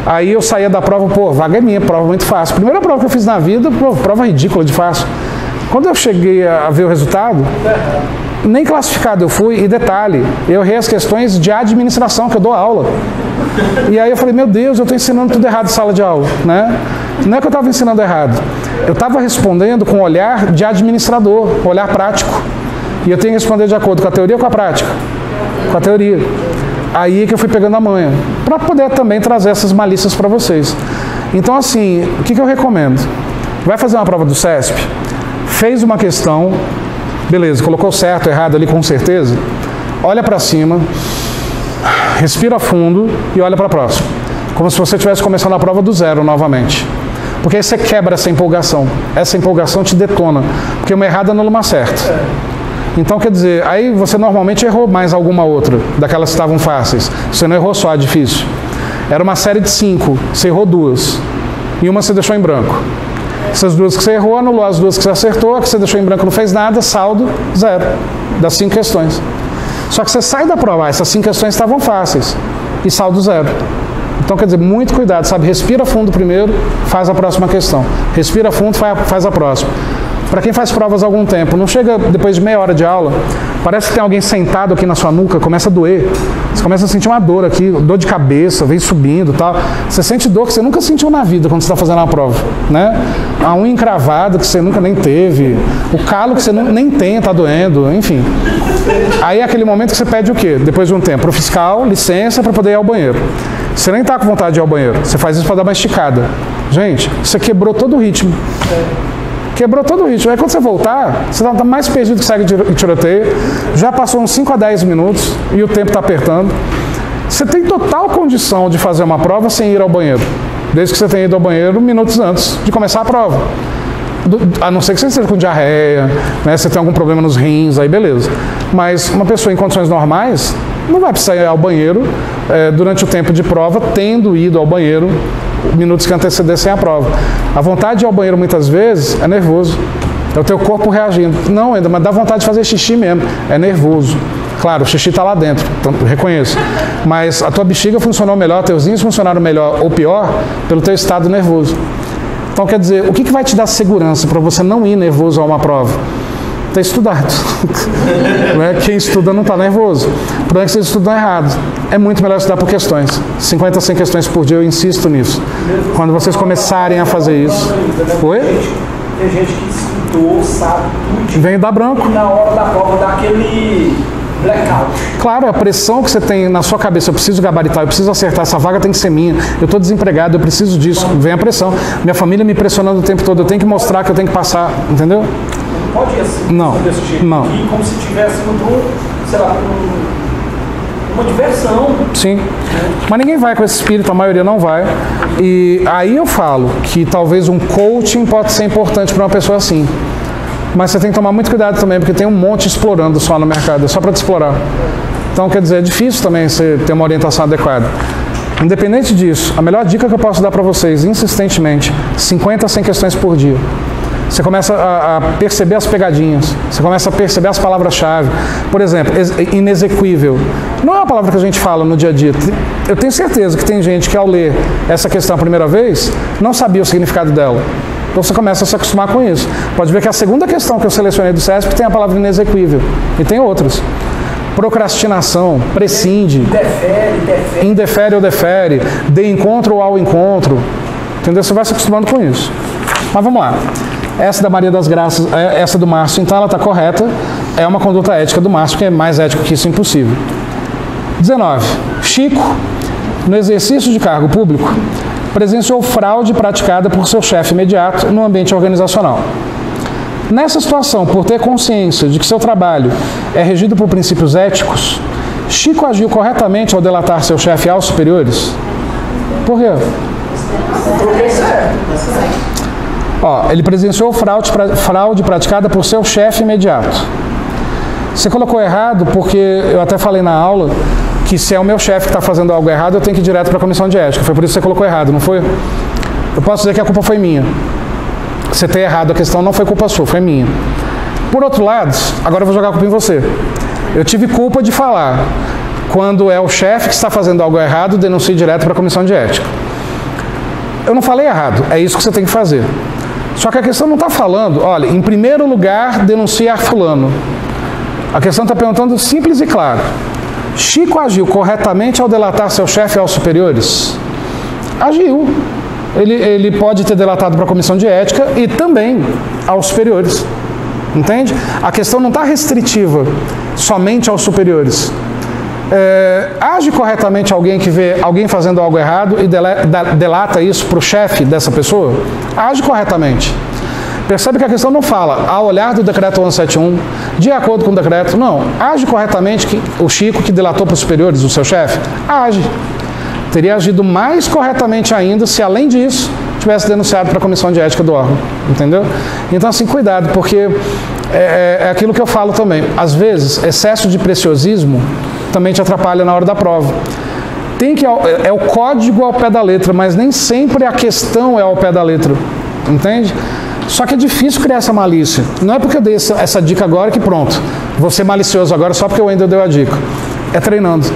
Aí eu saía da prova, pô, vaga é minha, prova muito fácil. Primeira prova que eu fiz na vida, pô, prova ridícula de fácil. Quando eu cheguei a ver o resultado, nem classificado eu fui, e detalhe, eu errei as questões de administração, que eu dou aula. E aí eu falei, meu Deus, eu estou ensinando tudo errado em sala de aula, né? Não é que eu estava ensinando errado, eu estava respondendo com um olhar de administrador, olhar prático. E eu tenho que responder de acordo com a teoria ou com a prática? Com a teoria. Aí que eu fui pegando a manha, para poder também trazer essas malícias para vocês. Então assim, o que eu recomendo? Vai fazer uma prova do CESP? Fez uma questão, beleza, colocou certo, errado ali com certeza, olha para cima, respira fundo e olha para a próxima. Como se você estivesse começando a prova do zero novamente. Porque aí você quebra essa empolgação. Essa empolgação te detona. Porque uma errada anula uma certa. Então, quer dizer, aí você normalmente errou mais alguma outra, daquelas que estavam fáceis. Você não errou só a difícil. Era uma série de 5, você errou 2. E uma você deixou em branco. Essas 2 que você errou, anulou as 2 que você acertou, a que você deixou em branco não fez nada, saldo 0, das 5 questões. Só que você sai da prova, essas 5 questões estavam fáceis, e saldo 0. Então, quer dizer, muito cuidado, sabe? Respira fundo primeiro, faz a próxima questão. Respira fundo, faz a próxima. Para quem faz provas há algum tempo, não chega depois de meia hora de aula, parece que tem alguém sentado aqui na sua nuca, começa a doer. Você começa a sentir uma dor aqui, dor de cabeça, vem subindo e tal. Você sente dor que você nunca sentiu na vida quando você está fazendo uma prova, né? A unha encravada que você nunca nem teve, o calo que você nem tem, está doendo, enfim. Aí é aquele momento que você pede o quê? Depois de um tempo, pro fiscal, licença para poder ir ao banheiro. Você nem está com vontade de ir ao banheiro, você faz isso para dar uma esticada. Gente, você quebrou todo o ritmo. Quebrou todo o ritmo. Aí quando você voltar, você está mais perdido que segue de tiroteio, já passou uns 5 a 10 minutos e o tempo está apertando. Você tem total condição de fazer uma prova sem ir ao banheiro, desde que você tenha ido ao banheiro minutos antes de começar a prova. A não ser que você esteja com diarreia, né, você tem algum problema nos rins, aí beleza. Mas uma pessoa em condições normais não vai precisar ir ao banheiro durante o tempo de prova, tendo ido ao banheiro minutos que antecedessem a prova. A vontade de ir ao banheiro muitas vezes é nervoso. É o teu corpo reagindo. Não ainda, mas dá vontade de fazer xixi mesmo. É nervoso. Claro, o xixi está lá dentro, então reconheço. Mas a tua bexiga funcionou melhor, teus rins funcionaram melhor ou pior pelo teu estado nervoso. Então, quer dizer, o que vai te dar segurança para você não ir nervoso a uma prova? Ter estudado. Quem estuda não está nervoso. O problema é que vocês estudam errado. É muito melhor estudar por questões. 50 a 100 questões por dia, eu insisto nisso. Quando vocês começarem a fazer isso. Oi? Tem gente que estudou, sabe tudo. Vem dar branco. E na hora da prova dá aquele blackout. Claro, a pressão que você tem na sua cabeça, eu preciso gabaritar, eu preciso acertar, essa vaga tem que ser minha, eu estou desempregado, eu preciso disso, vem a pressão. Minha família me pressionando o tempo todo, eu tenho que mostrar que eu tenho que passar, entendeu? Não pode ir assim, não, desse jeito. Não. E como se tivesse no, sei lá, uma diversão. Sim. Mas ninguém vai com esse espírito, a maioria não vai. E aí eu falo que talvez um coaching pode ser importante para uma pessoa assim. Mas você tem que tomar muito cuidado também, porque tem um monte explorando só no mercado, é só para te explorar. Então, quer dizer, é difícil também você ter uma orientação adequada. Independente disso, a melhor dica que eu posso dar para vocês, insistentemente, 50 a 100 questões por dia. Você começa a perceber as pegadinhas, você começa a perceber as palavras-chave. Por exemplo, inexequível. Não é uma palavra que a gente fala no dia a dia. Eu tenho certeza que tem gente que ao ler essa questão a primeira vez, não sabia o significado dela. Então você começa a se acostumar com isso. Pode ver que a segunda questão que eu selecionei do CESP tem a palavra inexequível. E tem outras. Procrastinação, prescinde, indefere ou defere, de encontro ou ao encontro. Entendeu? Você vai se acostumando com isso. Mas vamos lá. Essa da Maria das Graças, essa do Márcio, então ela está correta. É uma conduta ética do Márcio, que é mais ético que isso, impossível. 19. Chico, no exercício de cargo público, presenciou fraude praticada por seu chefe imediato no ambiente organizacional. Nessa situação, por ter consciência de que seu trabalho é regido por princípios éticos, Chico agiu corretamente ao delatar seu chefe aos superiores? Por quê? Ó, ele presenciou fraude praticada por seu chefe imediato. Você colocou errado porque eu até falei na aula que se é o meu chefe que está fazendo algo errado, eu tenho que ir direto para a comissão de ética. Foi por isso que você colocou errado, não foi? Eu posso dizer que a culpa foi minha. Você ter errado a questão não foi culpa sua, foi minha. Por outro lado, agora eu vou jogar a culpa em você. Eu tive culpa de falar. Quando é o chefe que está fazendo algo errado, denuncie direto para a comissão de ética. Eu não falei errado, é isso que você tem que fazer. Só que a questão não está falando, olha, em primeiro lugar, denunciar fulano. A questão está perguntando simples e claro. Chico agiu corretamente ao delatar seu chefe aos superiores? Agiu. Ele pode ter delatado para a comissão de ética e também aos superiores. Entende? A questão não está restritiva somente aos superiores. Age corretamente alguém que vê alguém fazendo algo errado e delata isso para o chefe dessa pessoa? Age corretamente. Percebe que a questão não fala ao olhar do decreto 1171, de acordo com o decreto, não. Age corretamente o Chico que delatou para os superiores, o seu chefe? Age. Teria agido mais corretamente ainda se, além disso, tivesse denunciado para a comissão de ética do órgão. Entendeu? Então, assim, cuidado, porque é aquilo que eu falo também. Às vezes, excesso de preciosismo também te atrapalha na hora da prova. É o código ao pé da letra, mas nem sempre a questão é ao pé da letra. Entende? Só que é difícil criar essa malícia. Não é porque eu dei essa dica agora que pronto, vou ser malicioso agora só porque o Wendel deu a dica. É treinando.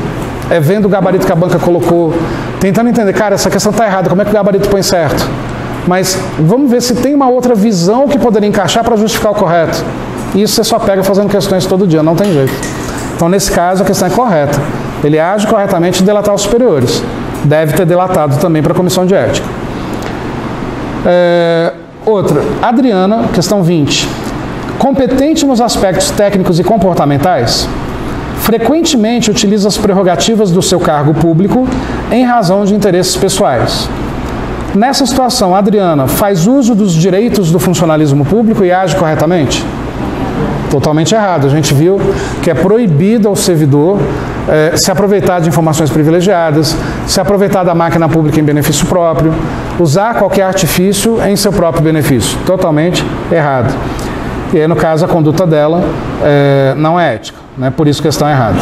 É vendo o gabarito que a banca colocou, tentando entender, cara, essa questão está errada, como é que o gabarito põe certo? Mas vamos ver se tem uma outra visão que poderia encaixar para justificar o correto. E isso você só pega fazendo questões todo dia, não tem jeito. Então, nesse caso, a questão é correta. Ele age corretamente em delatar os superiores. Deve ter delatado também para a comissão de ética. Outra, Adriana, questão 20. Competente nos aspectos técnicos e comportamentais, frequentemente utiliza as prerrogativas do seu cargo público em razão de interesses pessoais. Nessa situação, Adriana faz uso dos direitos do funcionalismo público e age corretamente? Totalmente errado. A gente viu que é proibido ao servidor se aproveitar de informações privilegiadas, se aproveitar da máquina pública em benefício próprio, usar qualquer artifício em seu próprio benefício. Totalmente errado. E aí, no caso, a conduta dela não é ética, né? Por isso a questão é errada.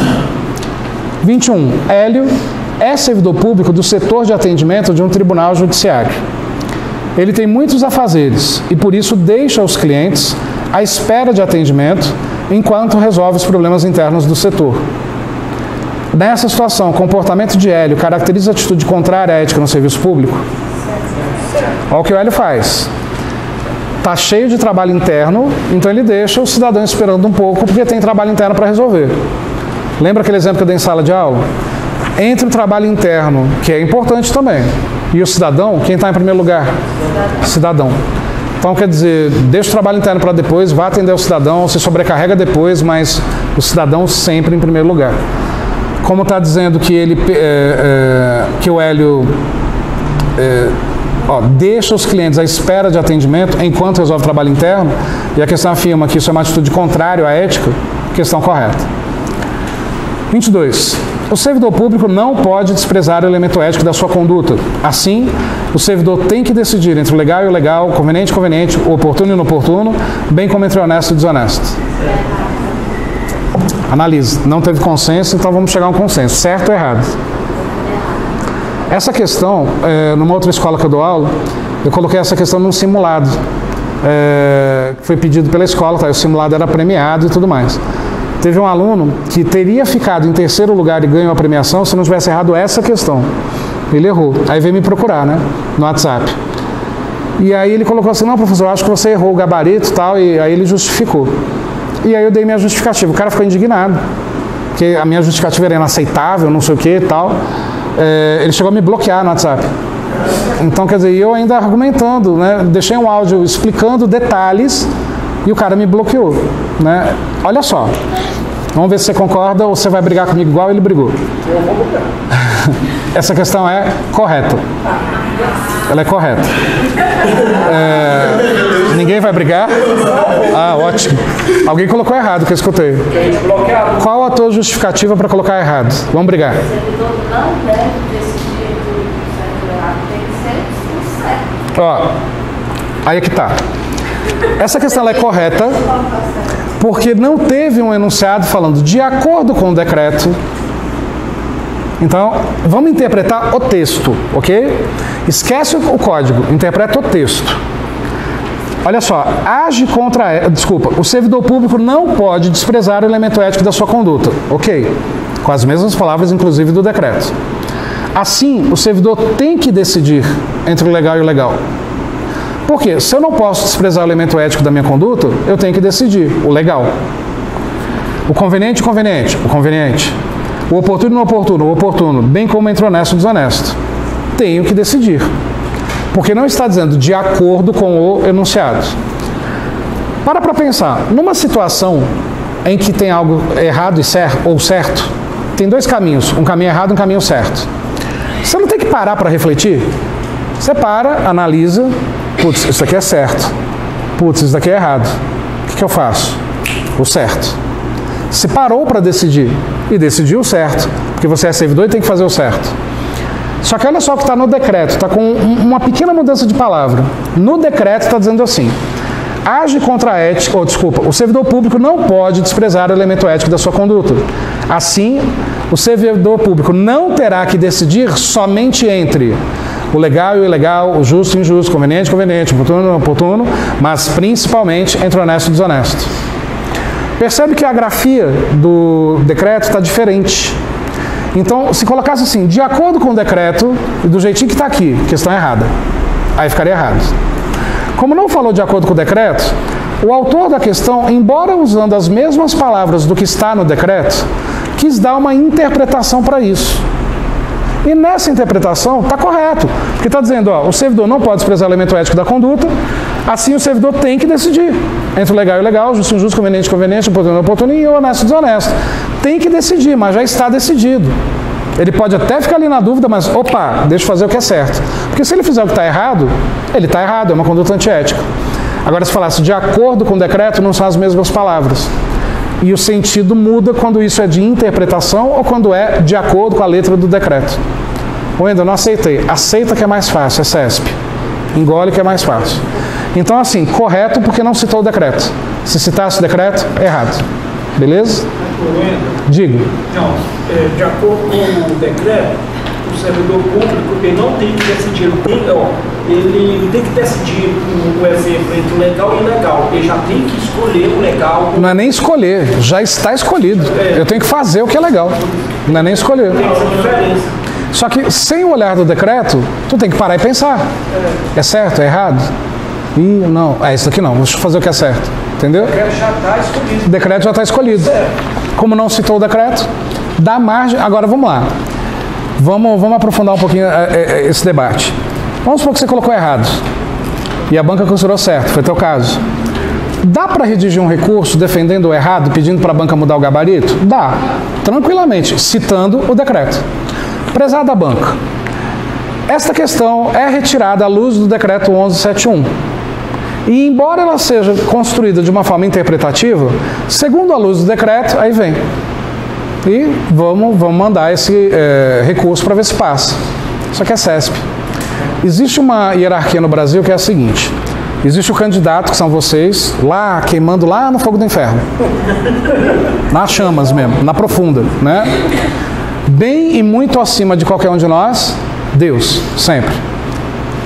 21. Hélio é servidor público do setor de atendimento de um tribunal judiciário. Ele tem muitos afazeres e, por isso, deixa os clientes à espera de atendimento enquanto resolve os problemas internos do setor. Nessa situação, o comportamento de Hélio caracteriza atitude contrária à ética no serviço público? Olha o que o Hélio faz. Está cheio de trabalho interno, então ele deixa o cidadão esperando um pouco porque tem trabalho interno para resolver. Lembra aquele exemplo que eu dei em sala de aula? Entre o trabalho interno, que é importante também, e o cidadão, quem está em primeiro lugar? Cidadão. Então, quer dizer, deixa o trabalho interno para depois, vá atender o cidadão, se sobrecarrega depois, mas o cidadão sempre em primeiro lugar. Como está dizendo que que o Hélio deixa os clientes à espera de atendimento enquanto resolve o trabalho interno, e a questão afirma que isso é uma atitude contrária à ética, questão correta. 22. o servidor público não pode desprezar o elemento ético da sua conduta. Assim, o servidor tem que decidir entre o legal e o ilegal, o conveniente e o conveniente, o oportuno e o inoportuno, bem como entre o honesto e o desonesto. Analise. Não teve consenso, então vamos chegar a um consenso. Certo ou errado? Essa questão, numa outra escola que eu dou aula, eu coloquei essa questão num simulado. Que foi pedido pela escola, tá? O simulado era premiado e tudo mais. Teve um aluno que teria ficado em terceiro lugar e ganhou a premiação se não tivesse errado essa questão. Ele errou. Aí veio me procurar, né? No WhatsApp. E aí ele colocou assim, não, professor, eu acho que você errou o gabarito e tal, e aí ele justificou. E aí eu dei minha justificativa. O cara ficou indignado, porque a minha justificativa era inaceitável, não sei o que e tal. Ele chegou a me bloquear no WhatsApp. Então, quer dizer, eu ainda argumentando, né? Deixei um áudio explicando detalhes e o cara me bloqueou, né? Olha só, vamos ver se você concorda ou você vai brigar comigo igual ele brigou. Eu vou brigar. Essa questão é correta. Ela é correta. Ninguém vai brigar? Ah, ótimo. Alguém colocou errado, que eu escutei. Qual a tua justificativa para colocar errado? Vamos brigar. O servidor não deve decidir do certo ou errado, tem que ser certo. Ó, aí é que tá. Essa questão ela é correta porque não teve um enunciado falando de acordo com o decreto. Então, vamos interpretar o texto, ok? Esquece o código, interpreta o texto. Olha só, age contra... Desculpa, o servidor público não pode desprezar o elemento ético da sua conduta, ok? Com as mesmas palavras, inclusive, do decreto. Assim, o servidor tem que decidir entre o legal e o ilegal. Por quê? Se eu não posso desprezar o elemento ético da minha conduta, eu tenho que decidir o legal. O conveniente, o conveniente, o conveniente. O oportuno e o oportuno, o oportuno, bem como entre o honesto e o desonesto. Tenho que decidir. Porque não está dizendo de acordo com o enunciado. Para pensar, numa situação em que tem algo errado ou certo, tem dois caminhos, um caminho errado e um caminho certo. Você não tem que parar para refletir? Você para, analisa, putz, isso aqui é certo, putz, isso daqui é errado. O que eu faço? O certo. Se parou para decidir e decidiu o certo, porque você é servidor e tem que fazer o certo. Só que olha só o que está no decreto, está com uma pequena mudança de palavra. No decreto está dizendo assim, age contra a ética, o servidor público não pode desprezar o elemento ético da sua conduta. Assim, o servidor público não terá que decidir somente entre o legal e o ilegal, o justo e o injusto, o conveniente e o conveniente, o oportuno e o oportuno, mas principalmente entre o honesto e o desonesto. Percebe que a grafia do decreto está diferente. Então, se colocasse assim, de acordo com o decreto, do jeitinho que está aqui, questão errada, aí ficaria errado. Como não falou de acordo com o decreto, o autor da questão, embora usando as mesmas palavras do que está no decreto, quis dar uma interpretação para isso. E nessa interpretação está correto, porque está dizendo, ó, o servidor não pode desprezar o elemento ético da conduta, assim o servidor tem que decidir entre o legal e o ilegal, o justo e o injusto, conveniente e conveniente, o oportuno e o oportuno, e o honesto e o desonesto. Tem que decidir, mas já está decidido. Ele pode até ficar ali na dúvida, mas, opa, deixa eu fazer o que é certo. Porque se ele fizer o que está errado, ele está errado, é uma conduta antiética. Agora, se falasse de acordo com o decreto, não são as mesmas palavras. E o sentido muda quando isso é de interpretação ou quando é de acordo com a letra do decreto. Wendel, não aceitei. Aceita que é mais fácil, é CESP. Engole que é mais fácil. Então, assim, correto porque não citou o decreto. Se citasse o decreto, errado. Beleza? Diga. Não, de acordo com o decreto, o servidor público ele não tem que decidir, ele tem que decidir o exemplo entre o legal e o ilegal. Ele já tem que escolher o legal. Não é nem escolher, já está escolhido. Eu tenho que fazer o que é legal. Não é nem escolher. Tem essa diferença. Só que sem o olhar do decreto, tu tem que parar e pensar. É certo? É errado? Ih, não. Isso aqui não. Deixa eu fazer o que é certo. Entendeu? O decreto já está escolhido. O decreto já está escolhido. Como não citou o decreto, dá margem. Agora vamos lá. Vamos aprofundar um pouquinho esse debate. Vamos supor que você colocou errado. E a banca considerou certo. Foi teu caso. Dá para redigir um recurso defendendo o errado, pedindo para a banca mudar o gabarito? Dá. Tranquilamente, citando o decreto. Prezada banca, esta questão é retirada à luz do decreto 1171. E embora ela seja construída de uma forma interpretativa, segundo a luz do decreto, aí vem. e vamos mandar esse recurso para ver se passa. Isso aqui é CESP. Existe uma hierarquia no Brasil que é a seguinte: existe o candidato, que são vocês, lá queimando lá no fogo do inferno, nas chamas mesmo, na profunda, né? Bem e muito acima de qualquer um de nós, Deus, sempre.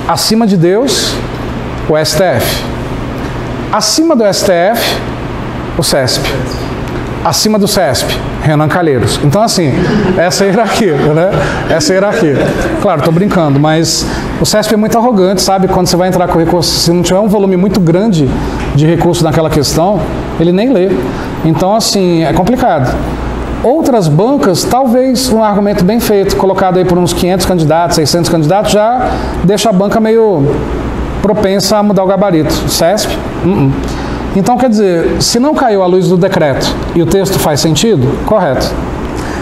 Acima de Deus, o STF. Acima do STF, o CESP. Acima do CESP, Renan Calheiros. Então, assim, essa é a hierarquia, né? Essa é a hierarquia. Claro, estou brincando, mas o CESP é muito arrogante, sabe? Quando você vai entrar com recurso, se não tiver um volume muito grande de recurso naquela questão, ele nem lê. Então, assim, é complicado. Outras bancas, talvez um argumento bem feito, colocado aí por uns 500 candidatos, 600 candidatos, já deixa a banca meio propensa a mudar o gabarito. CESP? Então, quer dizer, se não caiu à luz do decreto e o texto faz sentido, correto.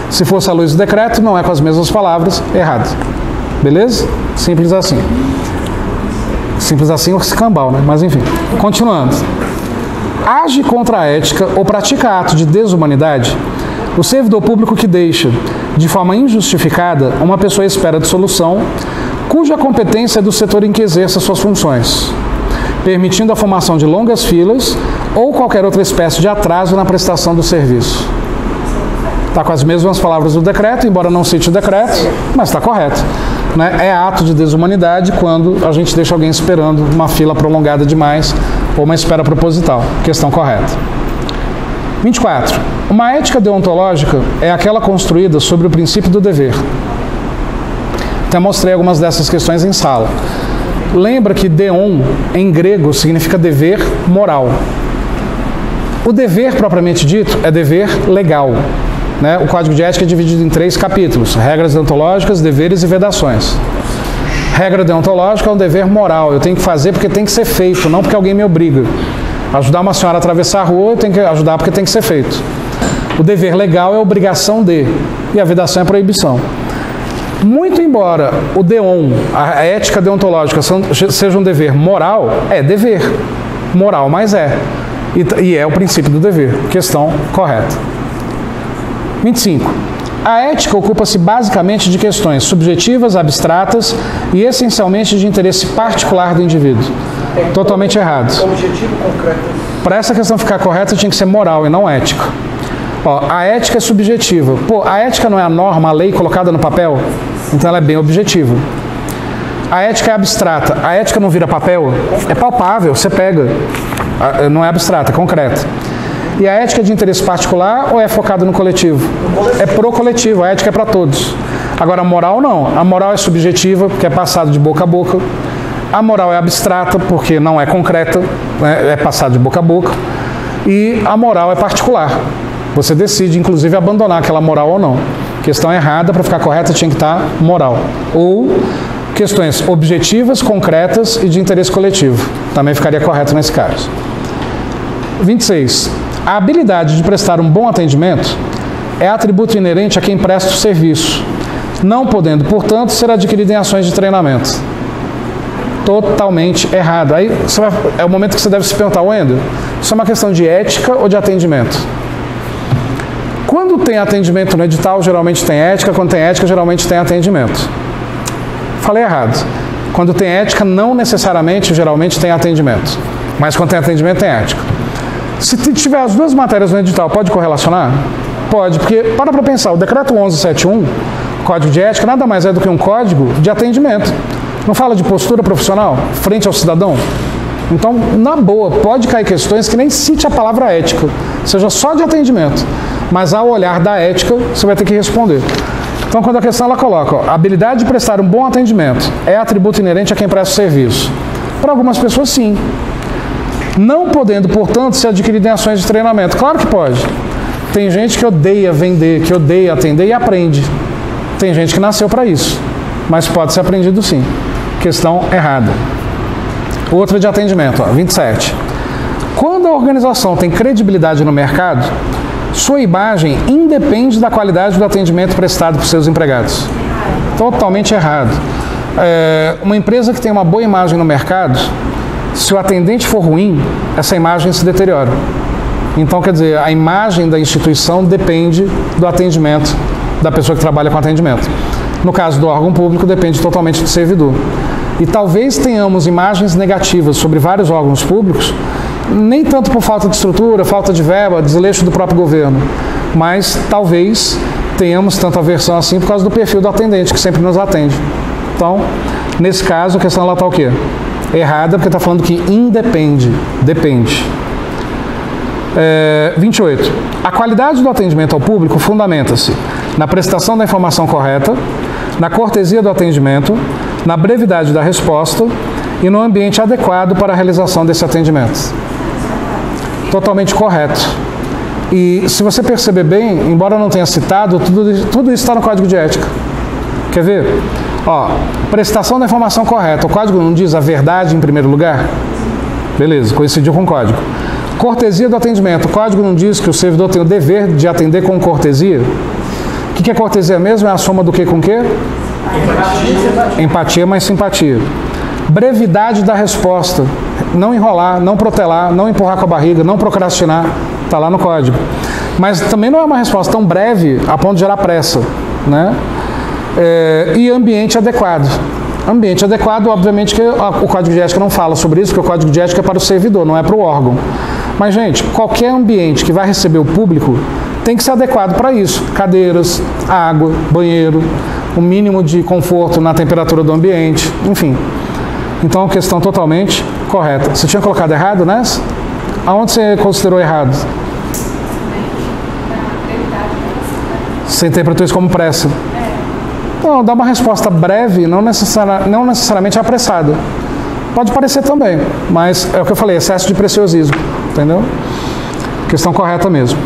Se fosse à luz do decreto, não é com as mesmas palavras, errado. Beleza? Simples assim. Simples assim ou escambau, né? Mas enfim. Continuando. Age contra a ética ou pratica ato de desumanidade o servidor público que deixa, de forma injustificada, uma pessoa à espera de solução, cuja competência é do setor em que exerça suas funções, permitindo a formação de longas filas ou qualquer outra espécie de atraso na prestação do serviço. Está com as mesmas palavras do decreto, embora não cite o decreto, mas está correto. Né? É ato de desumanidade quando a gente deixa alguém esperando uma fila prolongada demais ou uma espera proposital. Questão correta. 24. Uma ética deontológica é aquela construída sobre o princípio do dever. Até mostrei algumas dessas questões em sala. Lembra que deon, em grego, significa dever moral. O dever, propriamente dito, é dever legal. Né? O Código de Ética é dividido em 3 capítulos: regras deontológicas, deveres e vedações. Regra deontológica é um dever moral. Eu tenho que fazer porque tem que ser feito, não porque alguém me obriga. Ajudar uma senhora a atravessar a rua, eu tenho que ajudar porque tem que ser feito. O dever legal é obrigação de, e a vedação é proibição. Muito embora o deon, a ética deontológica, seja um dever moral, é dever. Moral, mas é. E é o princípio do dever. Questão correta. 25. A ética ocupa-se basicamente de questões subjetivas, abstratas e essencialmente de interesse particular do indivíduo. Totalmente errado. Objetivo concreto. Para essa questão ficar correta, tinha que ser moral e não ética. Ó, a ética é subjetiva. Pô, a ética não é a norma, a lei colocada no papel? Então ela é bem objetiva. A ética é abstrata. A ética não vira papel? É palpável, você pega. Não é abstrata, é concreta. E a ética é de interesse particular ou é focada no coletivo? É pro coletivo, a ética é para todos. Agora a moral não. A moral é subjetiva, porque é passado de boca a boca. A moral é abstrata, porque não é concreta, né? É passado de boca a boca. E a moral é particular. Você decide, inclusive, abandonar aquela moral ou não. Questão errada, para ficar correta, tinha que estar moral. Ou questões objetivas, concretas e de interesse coletivo. Também ficaria correto nesse caso. 26. A habilidade de prestar um bom atendimento é atributo inerente a quem presta o serviço, não podendo, portanto, ser adquirido em ações de treinamento. Totalmente errado. Aí é o momento que você deve se perguntar, Wendel, isso é uma questão de ética ou de atendimento? Quando tem atendimento no edital, geralmente tem ética. Quando tem ética, geralmente tem atendimento. Falei errado. Quando tem ética, não necessariamente, geralmente tem atendimento. Mas quando tem atendimento, tem ética. Se tiver as duas matérias no edital, pode correlacionar? Pode, porque, para pensar, o decreto 1171, Código de Ética, nada mais é do que um código de atendimento. Não fala de postura profissional frente ao cidadão? Então, na boa, pode cair questões que nem cite a palavra ética, seja só de atendimento. Mas ao olhar da ética, você vai ter que responder. Então, quando a questão ela coloca, ó, a habilidade de prestar um bom atendimento é atributo inerente a quem presta o serviço. Para algumas pessoas, sim. Não podendo, portanto, ser adquirido em ações de treinamento. Claro que pode. Tem gente que odeia vender, que odeia atender e aprende. Tem gente que nasceu para isso. Mas pode ser aprendido sim. Questão errada. Outra de atendimento, ó, 27. Quando a organização tem credibilidade no mercado, sua imagem independe da qualidade do atendimento prestado por seus empregados. Totalmente errado. Uma empresa que tem uma boa imagem no mercado, se o atendente for ruim, essa imagem se deteriora. Então, quer dizer, a imagem da instituição depende do atendimento da pessoa que trabalha com atendimento. No caso do órgão público, depende totalmente do servidor. E talvez tenhamos imagens negativas sobre vários órgãos públicos, nem tanto por falta de estrutura, falta de verba, desleixo do próprio governo, mas talvez tenhamos tanta aversão assim por causa do perfil do atendente, que sempre nos atende. Então, nesse caso, a questão ela está o quê? Errada, porque está falando que independe, depende. 28. A qualidade do atendimento ao público fundamenta-se na prestação da informação correta, na cortesia do atendimento, na brevidade da resposta e no ambiente adequado para a realização desse atendimento. Totalmente correto. E se você perceber bem, embora eu não tenha citado, tudo isso está no Código de Ética. Quer ver? Ó, prestação da informação correta. O Código não diz a verdade em primeiro lugar? Beleza, coincidiu com o Código. Cortesia do atendimento. O Código não diz que o servidor tem o dever de atender com cortesia? O que é cortesia mesmo? É a soma do que com o quê? Empatia mais simpatia. Brevidade da resposta. Não enrolar, não protelar, não empurrar com a barriga, não procrastinar. Está lá no Código. Mas também não é uma resposta tão breve a ponto de gerar pressa, né? E ambiente adequado. Ambiente adequado, obviamente que o Código de Ética não fala sobre isso, porque o Código de Ética é para o servidor, não é para o órgão. Mas, gente, qualquer ambiente que vai receber o público tem que ser adequado para isso. Cadeiras, água, banheiro, o mínimo de conforto na temperatura do ambiente, enfim. Então, é uma questão totalmente correta. Você tinha colocado errado nessa? Aonde você considerou errado? Você interpretou isso como pressa? Não, dá uma resposta breve, não necessariamente apressada. Pode parecer também, mas é o que eu falei, excesso de preciosismo, entendeu? Questão correta mesmo.